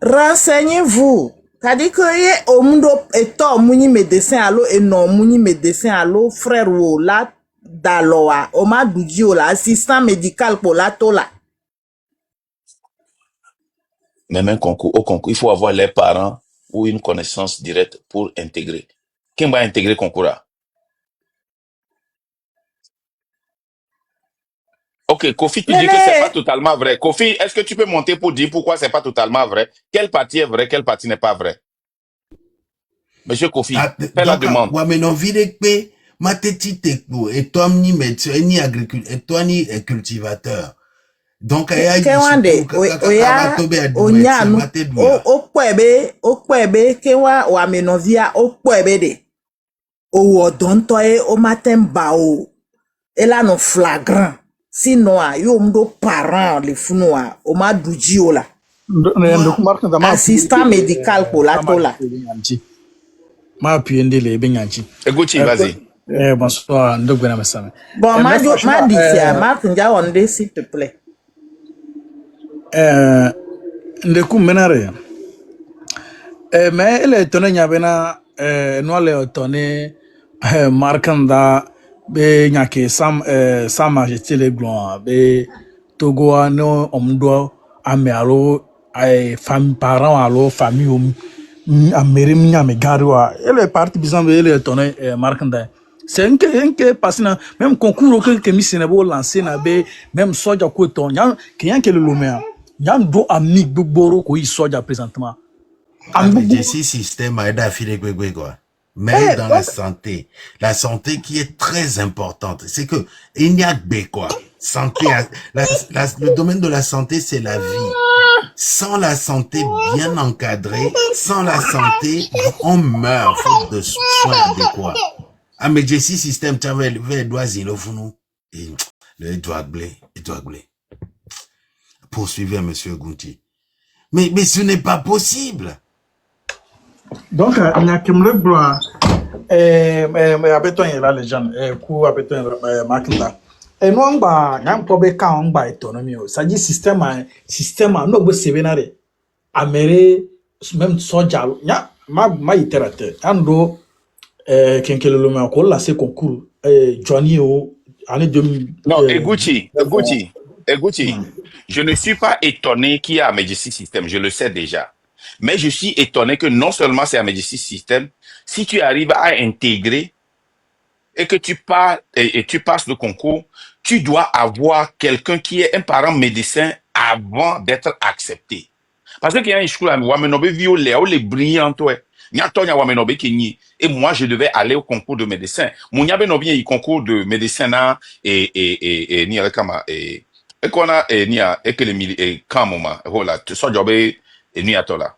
Renseignez-vous. C'est-à-dire que ye omundo eto muni médecin allo et non muni médecin allo frère wo la daloa oma duji o la assistant médical pour la tola. Même un concours, au concours, il faut avoir les parents ou une connaissance directe pour intégrer. Qui va intégrer le concours là? Ok, Kofi, tu dis que c'est pas totalement vrai. Kofi, est-ce que tu peux monter pour dire pourquoi c'est pas totalement vrai? Quelle partie est vraie, quelle partie n'est pas vraie? Monsieur Kofi, fais la demande. Ouais, mais non, vide que ma tête techno et toi ni médecin ni agriculteur et toi ni cultivateur. Donc il y a Kewande oya nu okwebe kewa wa menovia okwebe de o donto e o matin ba o ela no flagrant sinon a yo mdo parent le funua o ma duji o la assistant médical pour la tola ma appuyer ndele benyanchi Eguchi, vas-y. Bonsoir, ndogwena mesame. Bon, ma dit ma kunja onde s'il te plaît. Ndeku menare. Mais ele tone nyabena no le tone markanda be nyake sam majesté le gloire be Togo no omdo ame alo ay fam parent alo famille amérim nyame garwa ele parti bizambe ele tone markanda. C'est un que parce que même concours que mi sénébo lancé na be même soja ko ton yan que le lomé yan do ami gboro ko yi soja présentement mais si système a aidé à filer quoi. Même dans la santé qui est très importante, c'est que il n'y a que quoi. Santé, le domaine de la santé, c'est la vie. Sans la santé bien encadrée, sans la santé, on meurt faute de soins adéquats. Ah, mais j'ai si système, tu avais le doigt zilofounou. Et le doigt blé. Poursuivez, monsieur Gunti. Mais ce n'est pas possible. Donc, il y a comme le gloire. Mais abeton est là, les gens. Coup abeton Makinda. Et nous, on va, y a un problème quand on va autonomie. Ça dit système, non, vous savez, n'arrête. Améré, même soja, ya, ma itérateur. Ando, kenkele le me ko la se concours Johnny o année 2000. Non, Eguchi. Je ne suis pas étonné qu'il y a un Majesty System, je le sais déjà. Mais je suis étonné que non seulement c'est un Majesty System, si tu arrives à intégrer et que tu passes le concours, tu dois avoir quelqu'un qui est un parent médecin avant d'être accepté. Parce qu'il y a une école à Wamenobe violet, ou les brillants, toi. Et moi, je devais aller au concours de médecin. Mon yabe no bien il concours de médecin là et ni avec kama et qu'on a et ni a et que les et quand moment voilà tu so job et ni à toi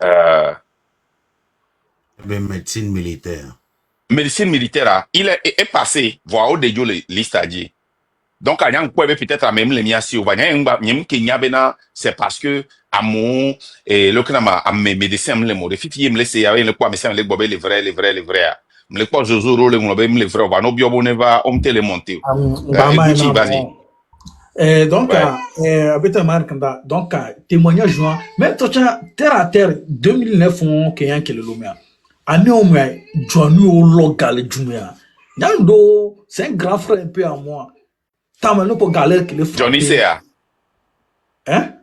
là. Médecine militaire. Médecine militaire, il est passé voir au déjo le liste à dire. Donc, à peut-être à même les miasi ou c'est parce que à mon et le canama à mes médecins me les mots. Les filles me laisser avec le quoi, mais c'est les bobés les vrais. Me les quoi Jozo les mots les vrais. Va no biobo ne va on te les monter. Vas-y. Donc, abeta markanda. Donc, témoignage joint. Même toi, terre à terre 2009 on qu'il que le lomia. Année au moins, Johnny au local jumia. Yando, c'est un grand frère un peu à moi. Tamano pour galère que le frère. Johnny Sea. Hein?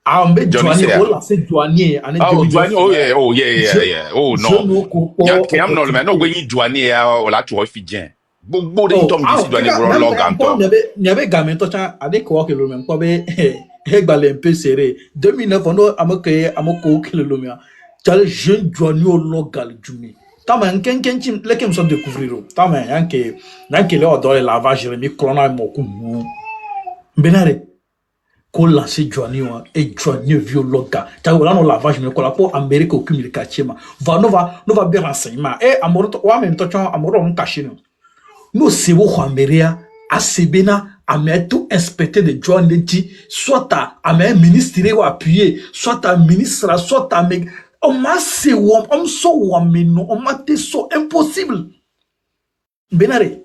Ah, mais Johnny, oh là, c'est Johnny. Oh, Johnny, oh yeah. Oh non. Y'a non, mais non, oui, Johnny, oh là, tu vois, fidien. Beaucoup de temps, je suis Johnny, bro, l'organto. Il y avait gamin, toi, avec quoi que le même, quoi, mais, un peu serré. 2009, on a amoko que le lomia. Tu as le jeune Johnny au local, Jumi. Tamen kenkenchim lekem so découvrir tamen yanke le odore lavage Jérémy clona moku benare ko lancer Johnny et Johnny viologa ta wala no lavage me ko la po Amérique au cumul kachema va bien renseignement et amoro wa même to amoro on caché no se wo Ameria asebena ametu inspecteur de Johnny dit soit à un ministre ou appuyé soit à ministre soit à on m'a c'est on so wameno on m'a so impossible benare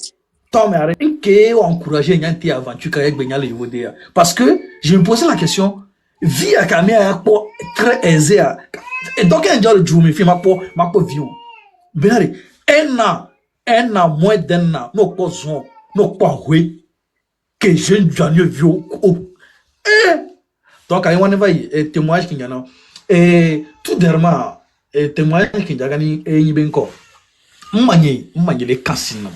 Tom arrête que encourager nyanti aventure avec benyale yodea parce que je me posais la question vie à camé pour très aisé Et donc, un jour, je me fais ma peau vieux. Benari, un an, moins d'un an, non pas zon, non pas oui, que jeune Johnny vieux. Donc, il y a un témoignage qui y a. Et tout dernièrement, témoignage qui y a gagné, et il y a encore. M'manye les cassines.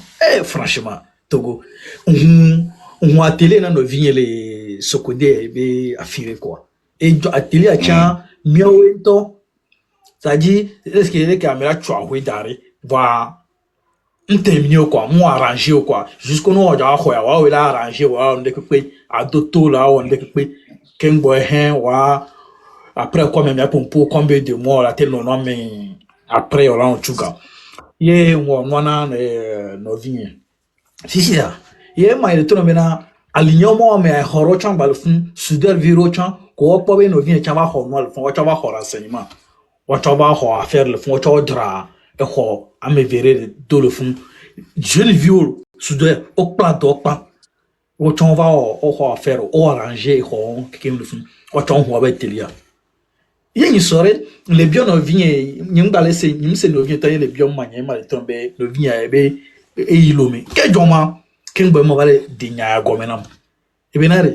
Franchement, Togo, on a télé dans nos vignes les socodé et affiré quoi. Et à télé à tiens, mieux to, c'est-à-dire, est-ce qu'il y a des caméras tu as d'arrêt, voilà. On termine quoi, moi arrangé quoi, jusqu'au nom de quoi, ouais, là arrangé, ouais, on est que à d'autres là, on est que qu'un boy, ouais, après quoi, même, pour combien de mois, là, tel non, mais après, on l'a en tout cas. Ye wana no vinye sisi ya ye ma ile tono mena alinyo mo me horo chan balfun sudar viro chan ko po be no vinye chan ba ho no alfun wa chan ba ho renseignement wa chan ba ho affaire le fun wa chan dra e ho ame vere do le fun jeune viol sudar o pa do pa wa chan va ho affaire o arranger ho kekem le fun wa chan ho ba telia il y a une soirée, les biens ne viennent, n'y a laissé, n'y se ne vient tailler les biens maniés, mal tombé, le vient à ebe, et il l'homme. Quel joma, qu'un bon mot valait digna à gomenam. Et bien,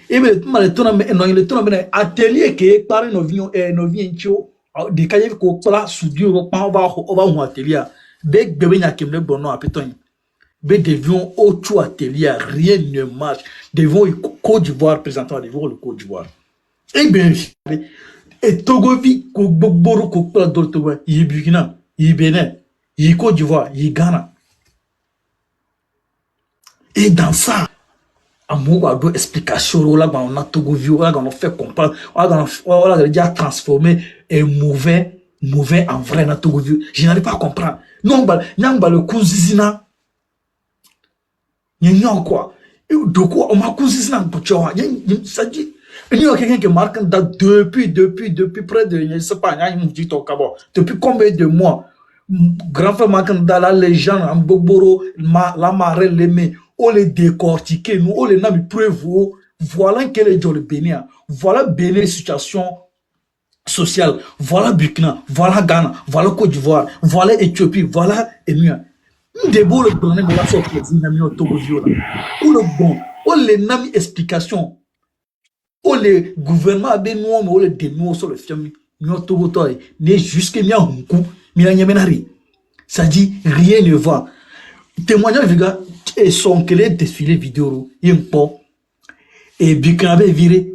et bien, mal tourne, non, il tourne, atelier qui est par nos viens et nos viens, des cahiers qu'on plat sous Dieu, au pan, au bas, ou atelier, bec bébé n'a qu'un bon nom à péton. Mais devions autre atelier, rien ne marche. Devons Côte d'Ivoire, présentant devant le Côte d'Ivoire. Eh bien, et Togo vi ko gboro ko pla dol Togo yi Burkina yi Bénin yi Côte d'Ivoire yi Ghana et dans ça amour a deux explications là on a Togo vi là on fait comprendre on a déjà transformé un mauvais en vrai na Togo vi je n'arrive pas à comprendre non ba nyamba le kuzizina nyanyo quoi de quoi on m'a kuzizina bochoa ça dit il y a quelqu'un qui marque depuis près de, je ne sais pas, depuis combien de mois, grand frère marque là, les gens, en Boboro, la marée, les on les décortiquer, nous, on les nomme preuve, voilà quel est le Bénin, voilà Bénin situation sociale, voilà Burkina, voilà Ghana, voilà Côte d'Ivoire, voilà Éthiopie, voilà Émir. Des beaux le bon, on a sorti les amis au Togo, ou le bon, on les nomme explication. O le gouvernement a bien nous mais o le dénouement sur le film nous Togo toi né jusque mia hunku mia nyemenari ça dit rien ne va témoignage les gars et son que les défilé vidéo impo et Burkinabé viré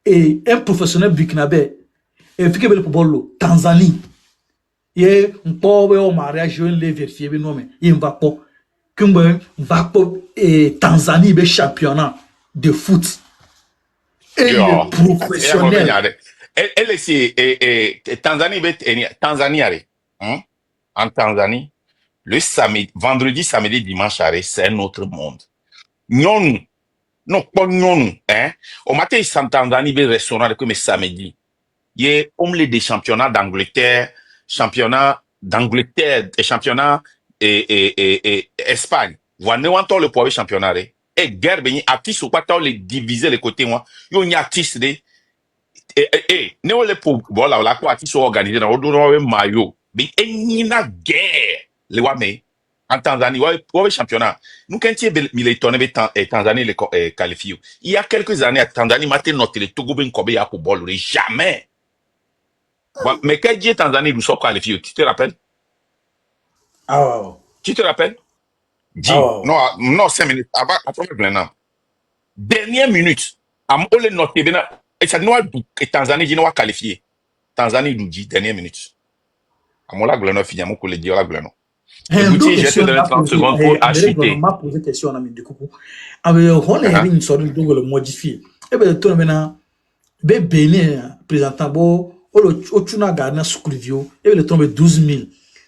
et un professionnel Burkinabé et fait que le pobolo Tanzanie et un pauvre au mariage je les vérifier non mais il va pas que va pas et Tanzanie be championnat de foot. Et le professionnel. Elle est Tanzanie, en Tanzanie, le samedi, vendredi, samedi, dimanche, c'est un autre monde. Non, pas non, hein. Au matin, ils sont en Tanzanie, le restaurant, comme samedi. Il y a omelette des championnats d'Angleterre, championnat et Espagne. Vous avez le poids championnat, et guerre ben artiste ou pas tant les diviser les côtés moi yo ni artiste de ne ole pour voilà la quoi artiste organisé dans le maillot mais ni na guerre les wa mais en Tanzanie ouais championnat nous quand il militon et Tanzanie les qualifié il y a quelques années à Tanzanie matin notre le Togo ben kobe ya pour bol jamais mais quand dit Tanzanie nous sommes qualifiés tu te rappelles tu te rappelles dis non 5 minutes avant après maintenant dernière minute, am ole noté bena et ça noa et Tanzanie dit noa qualifié. Tanzanie nous dit dernière minute. Amola glano fini mon collègue la glano. Écoutez, je te donne 30 secondes pour acheter. m'a posé question na mi de coucou. Avec on est une sorte de le modifier. Et ben tout maintenant be Bénin présentant bo o tuna garna scrivio et le tombe 12 000.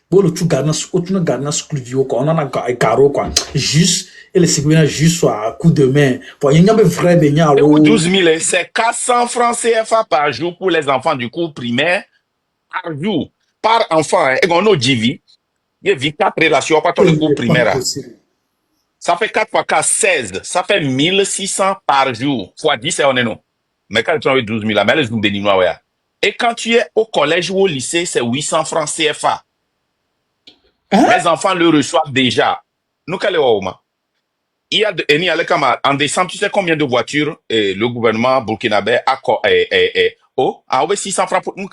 Bon le tu garna o tuna garna scrivio quoi on en a caro quoi juste et les sécurités juste soit coup de main. Pour y a un vrai baignard. 12 000, c'est 400 francs CFA par jour pour les enfants du cours primaire. Par jour. Par enfant. Et on a dit, il y a 4 relations pas le cours primaire. Ça fait 4 fois 4, 16. Ça fait 1600 par jour. Fois 10, c'est on est non. Mais quand tu as 12 000, mais les jours béninois, ouais. Et quand tu es au collège ou au lycée, c'est 800 francs CFA. Hein? Les enfants le reçoivent déjà. Nous, il y a en décembre, tu sais combien de voitures le gouvernement burkinabé a 600 francs pour nous,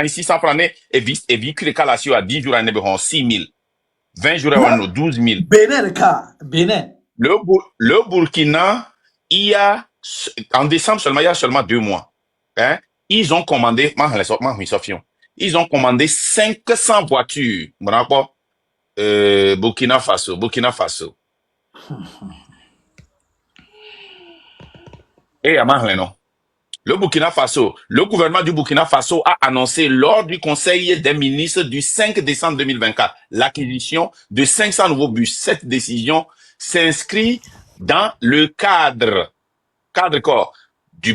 600 francs et véhicule à 10 jours, 6 000. 20 jours, 12 000. Bénin. Le Burkina, en décembre seulement, il y a seulement 2 mois. Hein? Ils ont commandé, ils ont commandé 500 voitures. Burkina Faso. Et le Burkina Faso, le gouvernement du Burkina Faso a annoncé lors du Conseil des ministres du 5 décembre 2024 l'acquisition de 500 nouveaux bus. Cette décision s'inscrit dans le cadre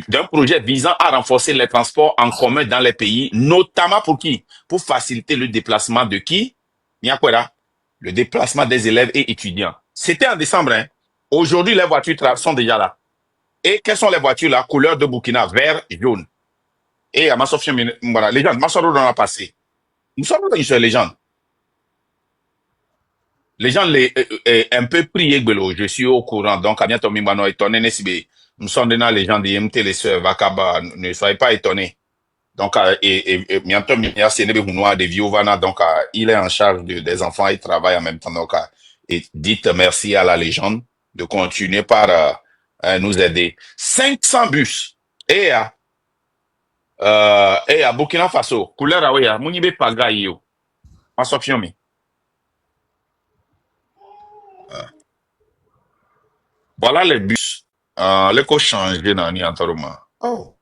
d'un projet visant à renforcer les transports en commun dans les pays, notamment pour qui? Pour faciliter le déplacement de qui? Le déplacement des élèves et étudiants. C'était en décembre. Hein? Aujourd'hui, les voitures sont déjà là. Et quelles sont les voitures là? Couleur de Burkina, vert et jaune. Et à ma Sophie, voilà, les gens, ma soeur, on a passé. Nous sommes dans une légende. Les gens, un peu priés, je suis au courant. Donc, à bientôt, étonné, nous sommes dans les gens de MT, les sœurs, Vakaba, ne soyez pas étonnés. Donc, bientôt, des Viovana, donc, il est en charge des enfants, il travaille en même temps. Donc, et dites merci à la légende de continuer par nous aider. 500 bus. Et à Burkina Faso, couleur à Ouya, Mounibe Pagayo. En Sopiomi. Voilà les bus. Les co changé dans ni antaruma. Oh.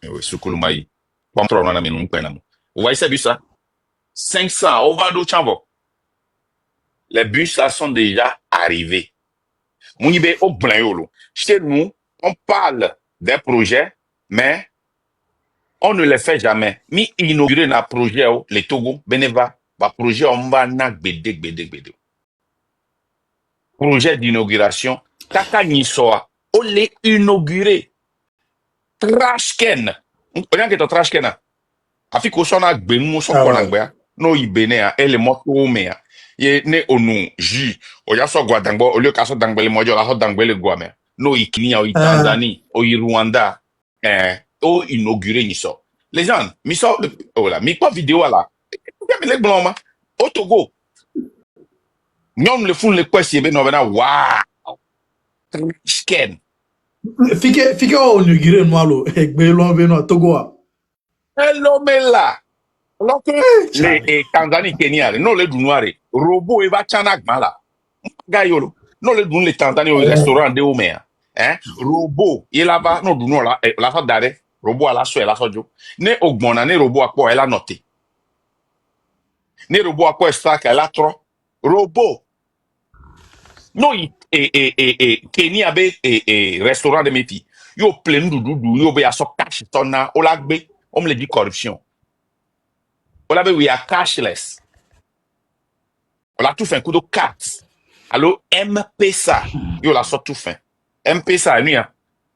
Oui, Sukulumaï. Bon, trop, on a mis nous, vous voyez ces bus là? 500, Ovado Chambo. Les bus là sont déjà arrivés. Mounibe au Blayolo. Chez nous, on parle des projets, mais on ne les fait jamais. Mi inaugurer un projet, les Togo, Beneva, projet, on va na gbede. Projet d'inauguration, Kaka Nisoa, on l'a inauguré. Trashken. Rien que ton Trashken. Afiko sona gbenu son konangbe. No ibene ele moto mea. Ye ne onu ji. Oya so gwadangbo, olio kaso dangbele mojo la so dangbele guame. No ikini o Tanzanie, o Rwanda. O inauguré Niso. Les gens, miso voilà, mi pas vidéo là. Il y a les blancs au Togo. Nyom le font le quoi si ben on wow. Trashken. Fike o inauguré moi egbe lo beno Togo. Hello Mela. Alors que les Tanzanie, Kenya, non les Dounoirés, robot et va chanak mala. Gayolo, non les Doun les Tanzanie au restaurant de Omer. Hein? Robot, il là-bas, non Douno là, la sorte d'arrêt, robot à la soie, la sorte ne augmona, ne robot à quoi elle a noté. Ne robot à quoi extra qu'elle a trop. Robot. Non, Kenya be restaurant de mes filles. Yo plein doudou, yo be à so cash tonna, o lagbe, on me le dit corruption. We are cashless. On a tout fait un coup de 4. Alors, M-Pesa, yo la sort tout fait. M-Pesa, ni a.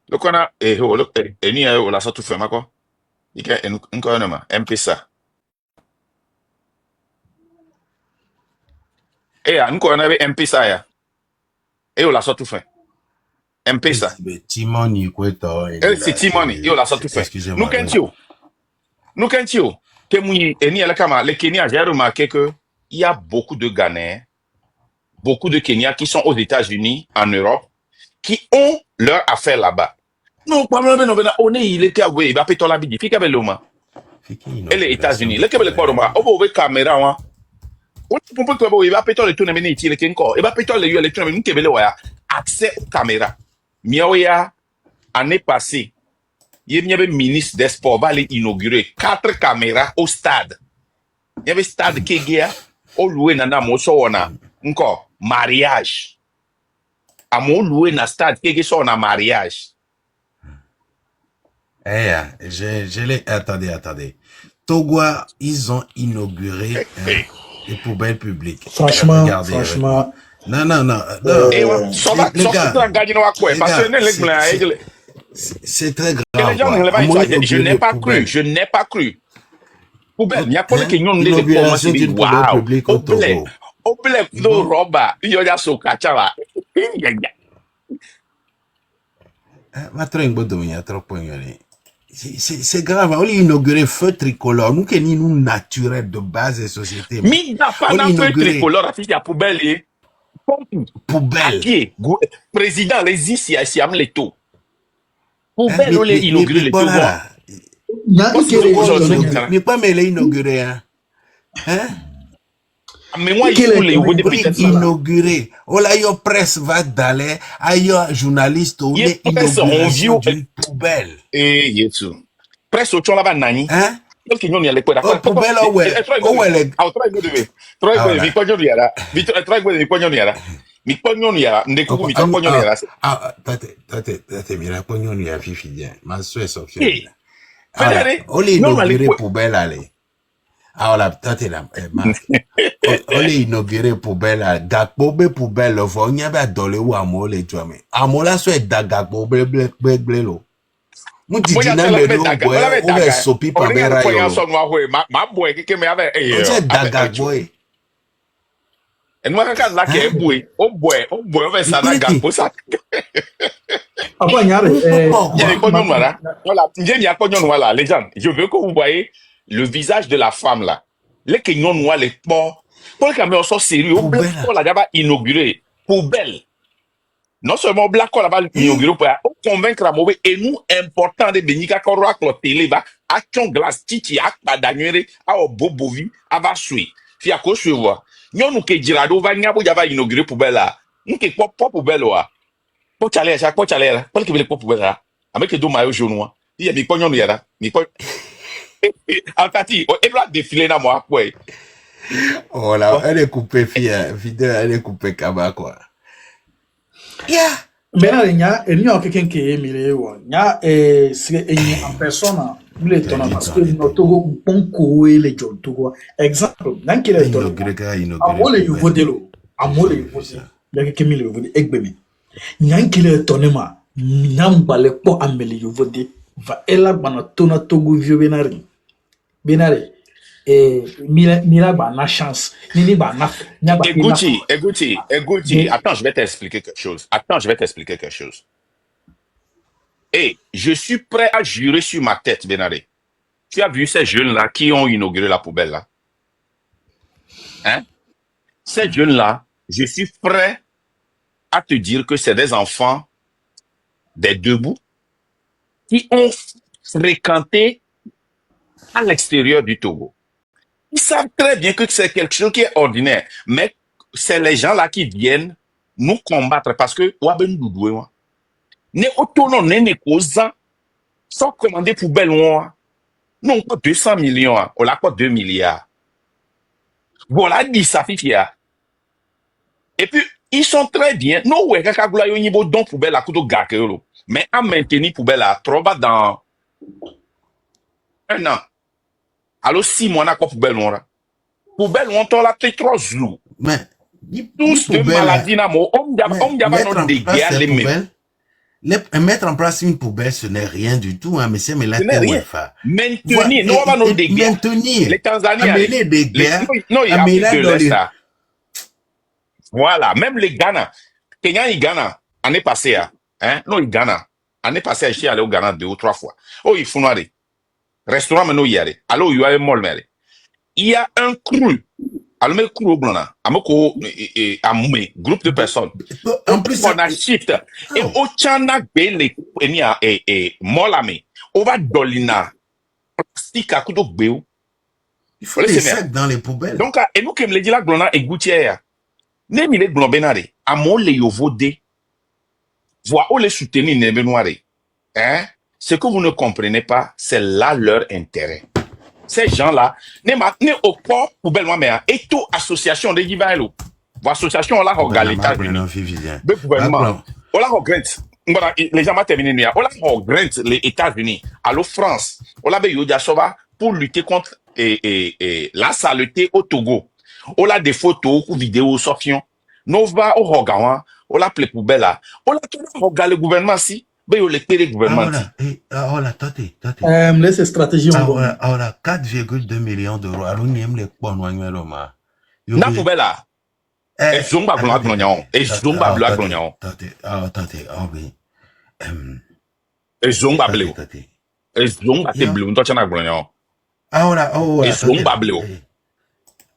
Le qu'on a, ni a, yo la sort tout fait, ma quoi. Il y a un quoi, non, M-Pesa. Nous qu'on avait M-Pesa, ya. Yo la sort tout fait. M-Pesa. C'est Timoni, quoi, c'est Timoni, yo la sort tout fait. Excusez-moi. Nous qu'entio. Le Kenya, j'ai remarqué que il y a beaucoup de Ghanéens, beaucoup de Kenyans qui sont aux États-Unis, en Europe, qui ont leur affaire là-bas. Non, on est il était il va péter la bidi, fika beloma. Et les États-Unis, le Québec quoi doma, on va caméra wa. On peut que il va péter le tourner meni il est encore, il va péter le tourner meni Québec wa accès aux caméras. Miaoya année passée il y avait ministre des Sports va aller inaugurer 4 caméras au stade. Il y avait stade Kegea, au loué nana mosoona, encore mariage. À mon loué na stade Kegea so na mariage. Attendez. Togo, ils ont inauguré les poubelles publiques. Franchement. Non. Et ça va gagner quoi parce que les C'est très Et grave, les gens quoi. ne À l'ont mon pas dit. Je n'ai inauguré pas cru. poubelle. Je n'ai pas cru. Poubelle. Il y a pas Hein? de gens qui Inauguration d'une poubelle waouh. publique au Au blé. Togo. Au blé, no roba. Il y a so kachala. C'est grave. On inauguré feu tricolore. Nous qui nous naturels de base et société. Mi n'a pas On d'un feu inauguré tricolore à la poubelle. Et poubelle. pied. Président, les ici, ici, am les taux. Hein? Poubelle, on les inauguré les bon taux. là. Mais pas mais les inauguré, hein? Hein? Mais moi, il faut les inauguré. Oh là, yo presse va d'aller. Ayo journaliste, on est inauguration d'une poubelle. Eh, yesu. Presse au chon là-bas, nani. Hein? Donc, il y a les poubelles. Oh, poubelle, oh ouais. Oh ouais, les... On est inauguré poubelle, allez. Ah, la tante là, on est inauguré poubelle, Gakpo be poubelle, le fond, n'y a pas dolé ou amour les toi, mais amour là, soit Gakpo blé lo. Nous disons, on va sopi par bera yo. On sait Gakpo. Et moi, quand là, qui est boué, on va ça dans Gakpo, ça. Après, il y a les gens, je veux que vous voyez le visage de la femme là. Les Kenyans noirs, les porcs, pour les caméras sont sérieux, on l'a d'abord inauguré. Poubelle. Non seulement Black on l'a inauguré pour convaincre à mauvais et nous important de Benika Koroak la télé va à ton glace titi à Padanuere à Bobovi à Basui. Fi à quoi je vois. Nous nous que Girado va nyabo yaba inauguré poubelle là. Nous que pas poubelle là. Pour chaler ça, pour chaler là. Pour que les poubelle là. Avec deux maillots jaunes. Il y a des pognons là. En fait, il doit défiler dans moi, ouais. Oh là, elle est coupée, fille, vidéo, elle est coupée, kaba, quoi. Yeah! Mais il y a quelqu'un qui est miré, il y a en personne, il est étonnant parce que notre Togo, on coué les gens, Togo. Exemple, dans quel est étonnant? À moi, les nouveaux délos, à moi, les nouveaux délos, il y a quelqu'un qui est nouveau délos, il y a quel est étonnant, il n'y a pas le pot à me les nouveaux délos, va elle bana tona Togo vieux benari. Benare, Mira na chance, Nini ba na. Écoutez, attends, je vais t'expliquer quelque chose. Et je suis prêt à jurer sur ma tête, Benare. Tu as vu ces jeunes-là qui ont inauguré la poubelle là? Hein? Ces jeunes-là, je suis prêt à te dire que c'est des enfants des debout qui ont fréquenté à l'extérieur du Togo. Ils savent très bien que c'est quelque chose qui est ordinaire, mais c'est les gens-là qui viennent nous combattre parce que ne autonom ne causa sans commander poubelle non pas 200 millions, on l'a pas 2 milliards. Voilà dit ça fifia. Et puis ils sont très bien. Non ouais kakagula yo niveau don poubelle à couteau gakelo. Mais à maintenir poubelle à trop bas dans 1 an. Alors, 6 mois, on a quoi poubelle, poubelle, on t'a la tête trop lourd. Mais, tous de maladies, mettre en place une poubelle, ce n'est rien du tout, hein, monsieur, mais là, maintenir, non, on va nous déguerre. Maintenir. Les Tanzaniens. Amener des guerres. Non, il y a plus de l'Est, là. Voilà, même les Ghana. Kenya et Ghana, année passée, hein, non, il Ghana. Année passée, je suis allé au Ghana 2 ou 3 fois. Oh, il faut noyer. Restaurant maintenant y aller. Alors il y a un mol mais il y a un cru. Alors me cru blanc amoko amé groupe de personnes. En plus on a shift et au chana bele enia et molame. On va dolina plastique à kudo beu. Il faut les sacs dans les poubelles. Donc et nous qui me le dit là blona et goutière. Ne mi le blon benare amo le yovode. Voix au les soutenir ne benoire. Hein? Ce que vous ne comprenez pas, c'est là leur intérêt. Ces gens-là, ne au port poubelle moi mais et tout association de Givaelo. Association là regarde l'État. Le gouvernement. On la regrette. Voilà, les gens m'ont terminé. On la regrette les États-Unis. Allo France. On la beyo diasoba pour lutter contre la saleté au Togo. On a des photos ou vidéos sorties. Nous va au regarder. On la plaît poubelle là. On la regarde le gouvernement si. Ben, le péré gouvernement. Ahora, tate. Laisse stratégie en bon. Ahora, 4,2 millions d'euros. Alors, nous avons les points noirs, ma. Na poubelle là. Et zomba blanc glognon. Et zomba blanc glognon. Tate, oui. Et zomba bleu. Et zomba te bleu. Toi, tu as glognon. Ahora, Et zomba bleu.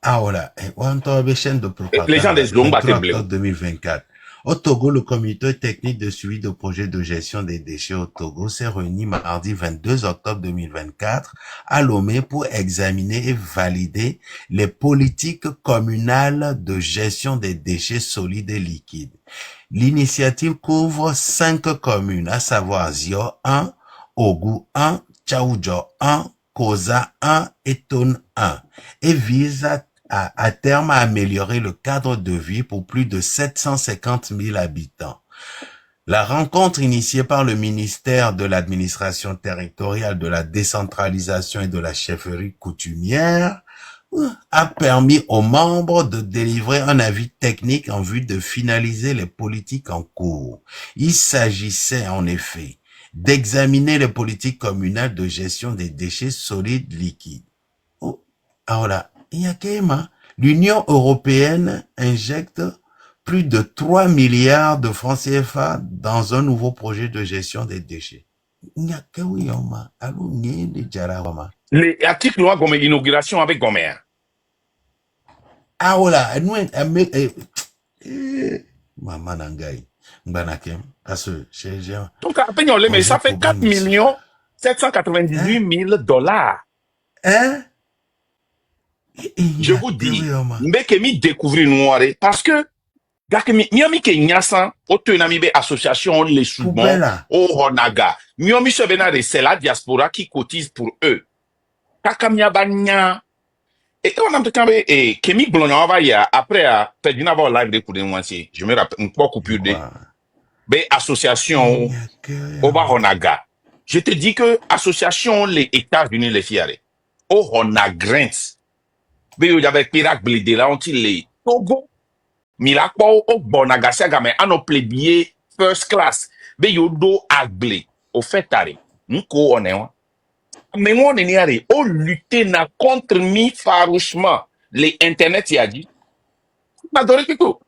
Ahora, on a une chaîne de propagande. Les gens des zomba te 23 bleu. octobre 2024. Au Togo, le comité technique de suivi de projet de gestion des déchets au Togo s'est réuni mardi 22 octobre 2024 à Lomé pour examiner et valider les politiques communales de gestion des déchets solides et liquides. L'initiative couvre 5 communes, à savoir Zio 1, Ogu 1, Tchaoudjo 1, Koza 1 et Tone 1 et vise à terme à améliorer le cadre de vie pour plus de 750 000 habitants. La rencontre initiée par le ministère de l'administration territoriale, de la décentralisation et de la chefferie coutumière a permis aux membres de délivrer un avis technique en vue de finaliser les politiques en cours. Il s'agissait en effet d'examiner les politiques communales de gestion des déchets solides liquides. Alors là, l'Union européenne injecte plus de 3 milliards de francs CFA dans un nouveau projet de gestion des déchets. Les articles loi comme inauguration avec Gomer. Ah voilà, maman nangai, parce que donc à peine mais ça fait 4 millions 798 000 dollars. Hein? Je vous dis, mais que mi découvrir noir parce que miami ke nyasa otenami be association les soubons au Honaga. Miami se benade c'est la diaspora qui cotise pour eux. Kakamia banya. Et on a entendu et Kemi Blonyo va ya après à Pedina va live de pour des mois je me rappelle une fois coupure de be association au Honaga. Je te dis que association les États-Unis les fiare. Au Honagrants. Be yo avec Pirac Blede là on les Togo Milakpo au Bonagasia game ano plébie first class be yo do agble au fait tare nko onewa mais on est allé au lutter na contre mi farouchement les internet y a dit n'adore kiko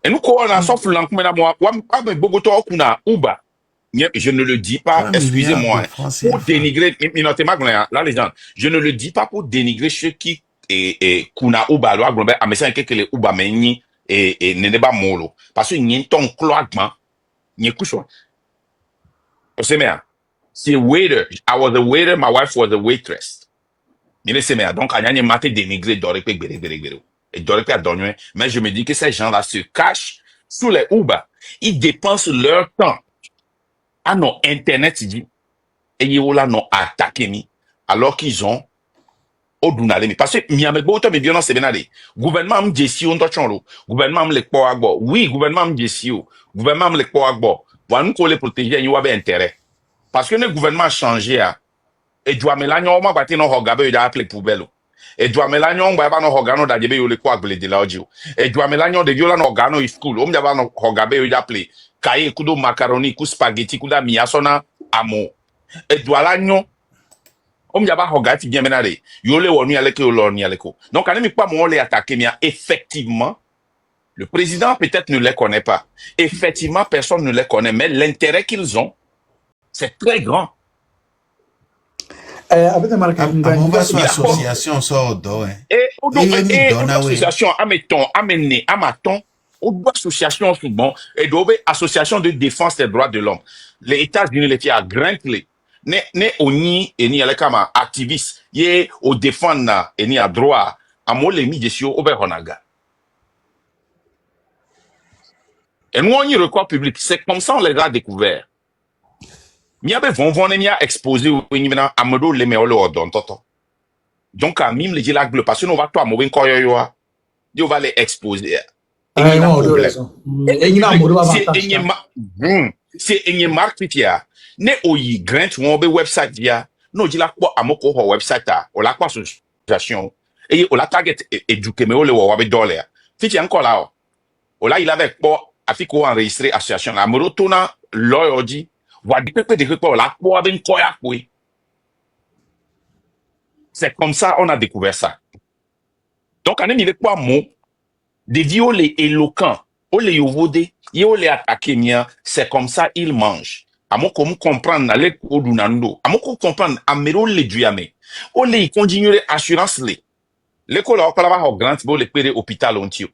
et nous ko on a sauf l'ankme na moi wa me bogoto kuna uba je ne le dis pas, excusez-moi, pour dénigrer, la légende, je ne le dis pas pour dénigrer ceux qui kuna uba lo aglombe a message que les uba meni et neneba molo parce que n'y ton cloagement n'y couche c'est mea c'est waiter I was a waiter my wife was a waitress n'y c'est mea donc a n'y maté dénigrer doré pe gbere et doré pe a donné mais je me dis que ces gens-là se cachent sous les uba ils dépensent leur temps à nos internet dit et ils là non attaqué mi alors qu'ils ont Odunalemi. Parce que miame boto me violence c'est benade. Gouvernement m'jessi on tochonlo. Gouvernement m'lek po agbo. Oui, gouvernement m'jessi o. Gouvernement m'lek po agbo. Wan ko le protéger y wabe intérêt. Parce que le gouvernement a changé a. Et doit me lanyo ma bati no hogabe yo appelé poubelle. Et doit me lanyo ba no hogano da jebe yo le ko agbele de la odio. Et doit me lanyo de viola no hogano i school. O mjaba no hogabe yo appelé kaye kudo macaroni ku spaghetti kuda miasona amo. Et doit lanyo Omjaba hogati bien menade. Yole wonu yaleko yoloni yaleko. Donc, quand même, pas mon les attaquer, mais effectivement, le président peut-être ne les connaît pas. Effectivement, personne ne les connaît, mais l'intérêt qu'ils ont, c'est très grand. Association sort d'eau, hein. Et association, amaton, association souvent, et dobe association de défense des droits de l'homme. Les États-Unis les filles à Grantley. Ne oni eni ale kama activiste ye au défendre na eni a droit à mo le mi desio obe honaga et nous on y recours public c'est comme ça on les a découvert mi abe vont mi a exposé ou ni na amodo le me ole odon toto donc à mime le la global parce que nous va toi mo ben ko yo on va les exposer c'est une marque ne oyi grant won be website dia no jila kwa amoko ho website a o la kwa association et o la target eduke me o le wo be dollar fiti encore là o la il avait pas afiko enregistrer association la moro tona loyoji, c'est comme ça on a découvert ça. Donc, on est quoi mot, des vies les éloquents, on les yovode, on les attaquer, c'est comme ça ils mangent. À mon comme comprendre, n'allez au dunando. À mon comprendre, à méro les duame. On les continuer assurance les. L'école a encore là-bas au grand, bon les péré hôpital on tio.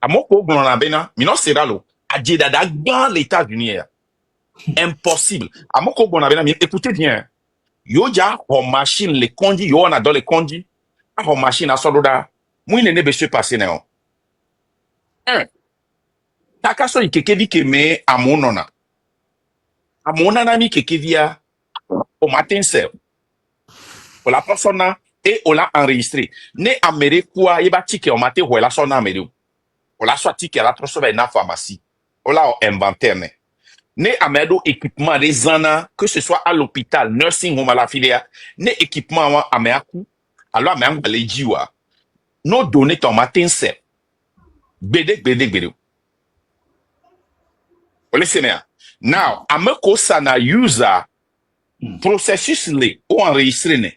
À mon ko blon la bena, mino sera lo. À Jeddah, dans les États-Unis. Impossible. À mon ko blon la bena, écoutez bien. Yo ja ho machine les condi, yo on a dans les condi. A ho machine à soloda. Moi ne be passer néo. Un. Takaso ikekevi keme à mon nona. À mon anami kekevia au matin c'est. Pour la personne et on l'a enregistré. Ne amere quoi, yeba tike au matin ou la son amere. On l'a soit tike la troso na pharmacie. On l'a inventaire ne. Ne amedo équipement des ana, que ce soit à l'hôpital, nursing home à la filière, ne équipement wa ameaku, alors ameang balejiwa. No donner ton matin c'est. Bede. Vous laissez bien. Now, ameko sana user processus le ou enregistré ne.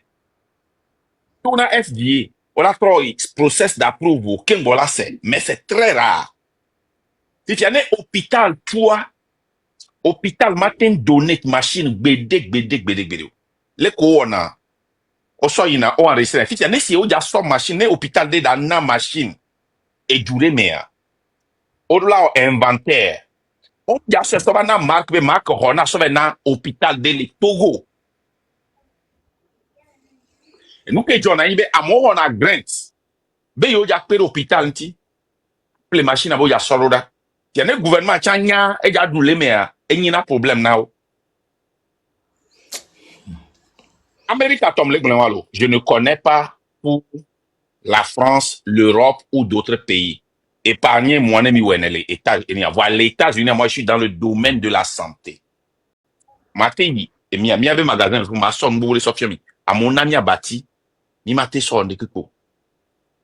On a FDA, on a trop process d'approval, qu'est-ce c'est, mais c'est très rare. Si tu as un hôpital, toi, hôpital matin donné machine, bede. Les corona, on soit y a enregistré. Si tu as un si on a son machine, hôpital de dans na machine, et duré mais, on l'a inventaire. On a ce soit na marque, on a sauvé na hôpital de le Togo. Et nous que j'en ai, on a grants. Ben yo ja pere hôpital nti les machines abo ya soloda ya ne gouvernement chanya e ja dule me a enyina problème now Amérique tom le glenwalo je ne connais pas pour la France, l'Europe ou d'autres pays. Épargnez moi mi wenele États-Unis voir les États-Unis moi je suis dans le domaine de la santé. Matei et mi avait magasin pour ma somme pour les sortir mi à mon ami abati ni maté son de kiko.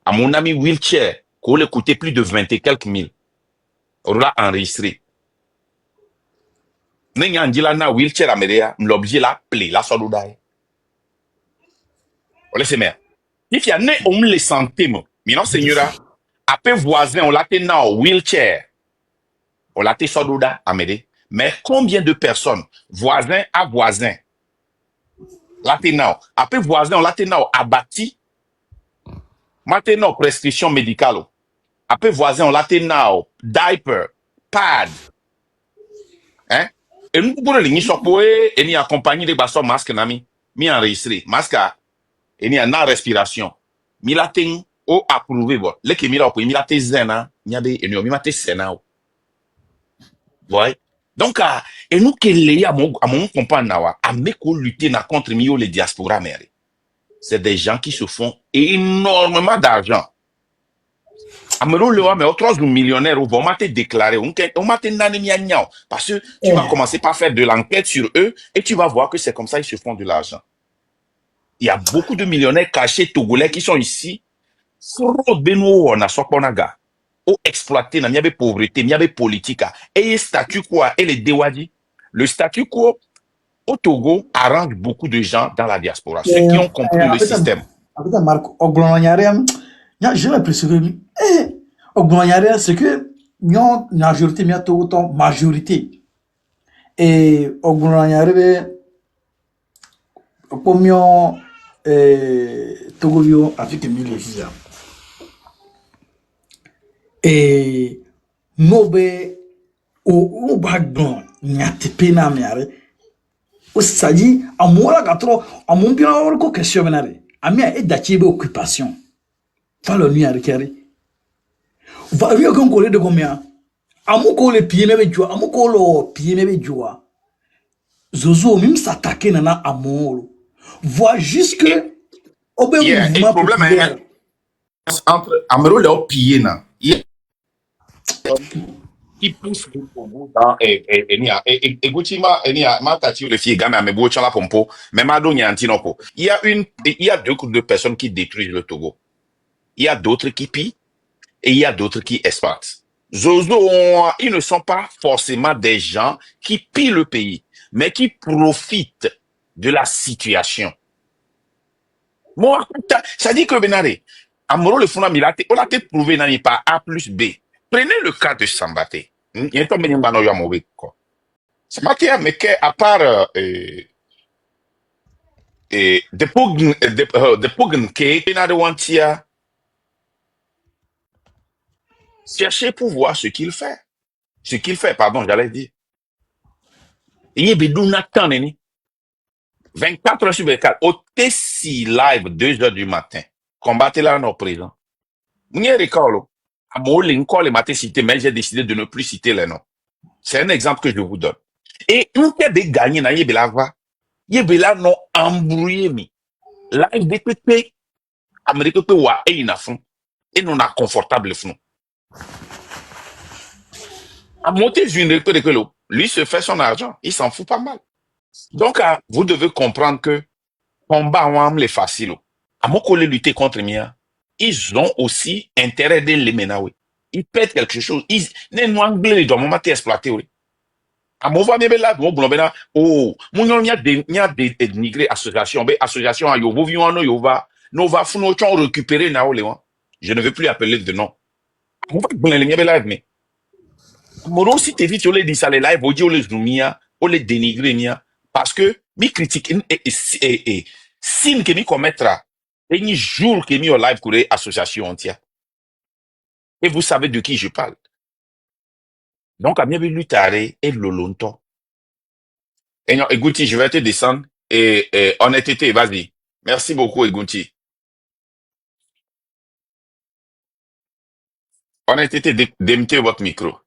À mon ami wheelchair, qu'on le coûtait plus de 20 et quelques mille. On l'a enregistré. N'ayant dit là, na wheelchair à Médéa, l'objet la plaît, la soludaï. On laisse bien. Si y a né, on les santé, mais non, seigneur, après voisin, on l'a té na wheelchair. On l'a té soluda à Médé. Mais combien de personnes, voisin à voisin, l'a té na, après voisin, on l'a té na abattu. Maintenant, prescription médicale. Après voisin, on l'a té now, diaper, pad. Hein? Et nous, pour les nichopoe, et ni accompagner les bassons masque, nami, mi enregistré, masque, et ni en respiration. Mi la ting, o approuvé, bon. Les qui mi la, mi la té zena, mi a des, et nous, mi la té sena. Ouais. Donc, et nous, qui l'ayons à mon compagnon, à me lutter contre mio les diaspora, mère. C'est des gens qui se font énormément d'argent. Amero le mais autres millionnaires vont m'être déclaré on m'a parce que tu vas commencer par faire de l'enquête sur eux et tu vas voir que c'est comme ça ils se font de l'argent. Il y a beaucoup de millionnaires cachés togolais qui sont ici on a soponaga ou exploité na miabe pauvreté miabe politique et statut quoi et les dewadi le statut quo au Togo arrange beaucoup de gens dans la diaspora ceux qui ont compris le système. J'ai l'impression que au Guagnaré, c'est que nous majorité mais autant majorité et au Guagnaré comme nous Togo avec mille visa et nous au background nyate pena miare au sadi amola gatro amon bien ko question menare amia et dachibe occupation fa le nuit à requérir va lui qu'on collé de combien amuko le pied mebe joa amuko le pied mebe joa zozo même s'attaquer nana amolo voit juste que au mouvement problème entre amero le pied na qui pousse dans et Goutima ma tati le fille gamme me bo chala pompo mais ma do nyanti noko il y a deux groupes de personnes qui détruisent le Togo. Il y a d'autres qui pillent et il y a d'autres qui exploitent. Zozo, ils ne sont pas forcément des gens qui pillent le pays, mais qui profitent de la situation. Moi, ça dit que Benare, Amoro le fond milate, on a été prouvé dans par A plus B. Prenez le cas de Sambate. Il y a un peu de Sambate, mais à part de Pogn ke Benare Wantia, cherchez pour voir ce qu'il fait. Ce qu'il fait, pardon, j'allais dire. Il y a Bedouna Taneni. 24 heures sur 24, au Tessi live, 2 heures du matin. Combattez là, nos présents. Vous n'y recall, à mon Lincoln, les matins cités, mais j'ai décidé de ne plus citer les noms. C'est un exemple que je vous donne. Et une fois de gagner, na yébela va, yébela non embrouillé mi. Live DPP, Amérique peut wa et ina fond, et non a confortable fond. À monter une recto de que lui se fait son argent, il s'en fout pas mal. Donc, vous devez comprendre que combat en les facile. À mon collègue lutter contre Mia, ils ont aussi intérêt de les menacer. Ils pètent quelque chose. Ils n'ont anglais dans moment exploité. À mon va bien là, mon bon ben oh, mon y a dénigré association, association à Yovo Viano Yova, Nova Funo Chon récupérer na ole. Je ne veux plus appeler de nom. Mon va bien les bien là mais. Mon aussi t'évite les dit ça les live, vous dire les zoomia, ou les dénigrer mia. Parce que mi critique et signe que mi commettra et ni jour que mi au live pour l'association entière. Et vous savez de qui je parle. Donc à bien lutter et le longtemps. Et non, Egunti, je vais te descendre et honnêteté, vas-y. Merci beaucoup, Egunti. Honnêteté, démettez votre micro.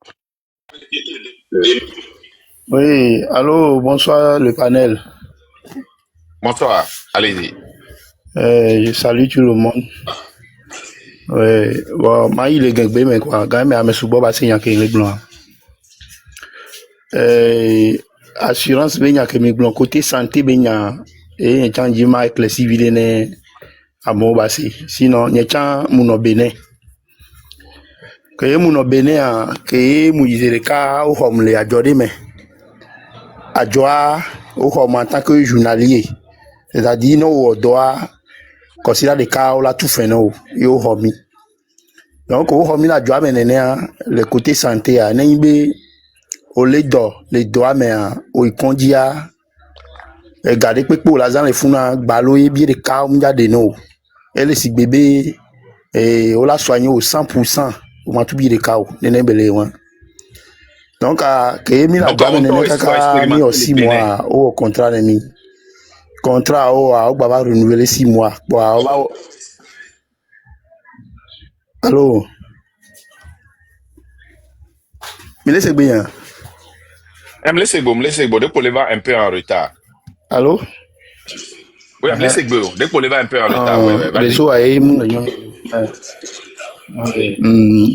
Oui, allô, bonsoir le panel. Bonsoir, allez-y. Je salue tout le monde. Oui, bon, moi il est gagné, mais quoi, quand même, à soubo basé y'a qu'un blanc. Assurance ben y'a qu'un blanc, côté santé ben y'a et y'a un jima avec les civils né à mon basé. Sinon y'a un mouno béné. Que y'a mouno béné que y'a mouizé ka au home le adjoré mais adjoa au home en tant que journalier. C'est-à-dire nous doit considérer les cas où la tout fait non yo homi. Donc au homi la joie menene le côté santé a n'imbe au les doigts mais au ikondia garder pe pour la zan le funa balo et bien de cas on a de nous. Elle si bébé et on l'a soigné au 100% au m'a tout bien de cas n'imbe les ouais. Donc que mi la joie menene kaka mi aussi mois au contrat mi contrat au va renouveler 6 mois bon allô mais laissez bien Me laissez go, dès qu'on les va un peu en retard. allô Oui, me laissez go, dès qu'on les va un peu en retard. Oui, les so ay mu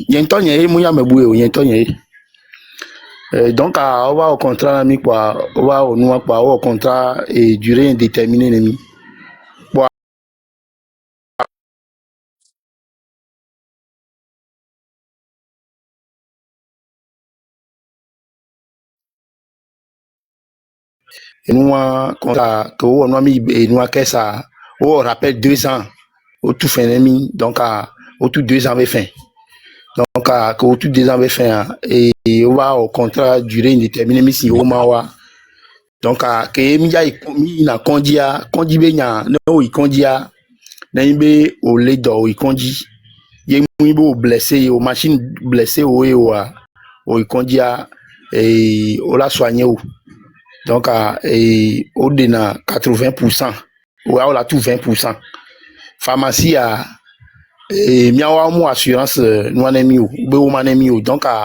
y a un temps y a mu ya me boué y a un temps y donc on va au contrat mi quoi on va au noir quoi au contrat et durée indéterminée mi bon et nous contrat que on a mis et nous que ça on rappelle 2 ans au tout fin mi donc au tout 2 ans avec fin donc que au tout 2 ans avec fin et on va au contrat durée indéterminée mi si au mawa donc que mi ya mi na kondi be nya no i kondia na imbe o ledo o ikondi ye mu ibo blessé o machine blessé o e o ikondia et o la soigner o donc au dena 80% ou la tout 20%. Pharmacie a et miawa mu assurance noanemi o be o manemi o donc a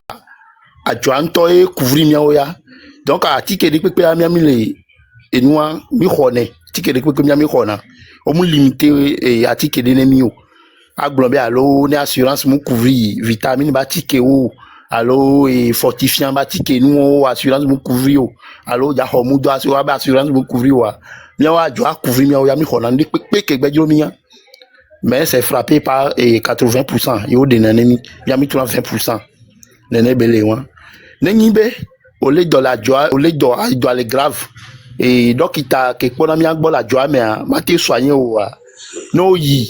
joanto e couvrir miaoya donc ticket de pepe a miami le et noa mi khone ticket de pepe miami khona o mu limité et a ticket de nemi o a globé allo ne assurance mu couvrir vitamine ba ticket o allo et fortifiant ba ticket nous assurance mu couvrir o allo ja ho mu do assurance mu couvrir wa miawa jo a couvrir miaoya mi khona de pepe ke gbejo mi mais c'est frappé par 80% et au denanemi miami 20%. nene bele wan nenyibe ole do la joie ole do les grave et donc ita ke pona mi agbo la joie mais ma te soigner o no yi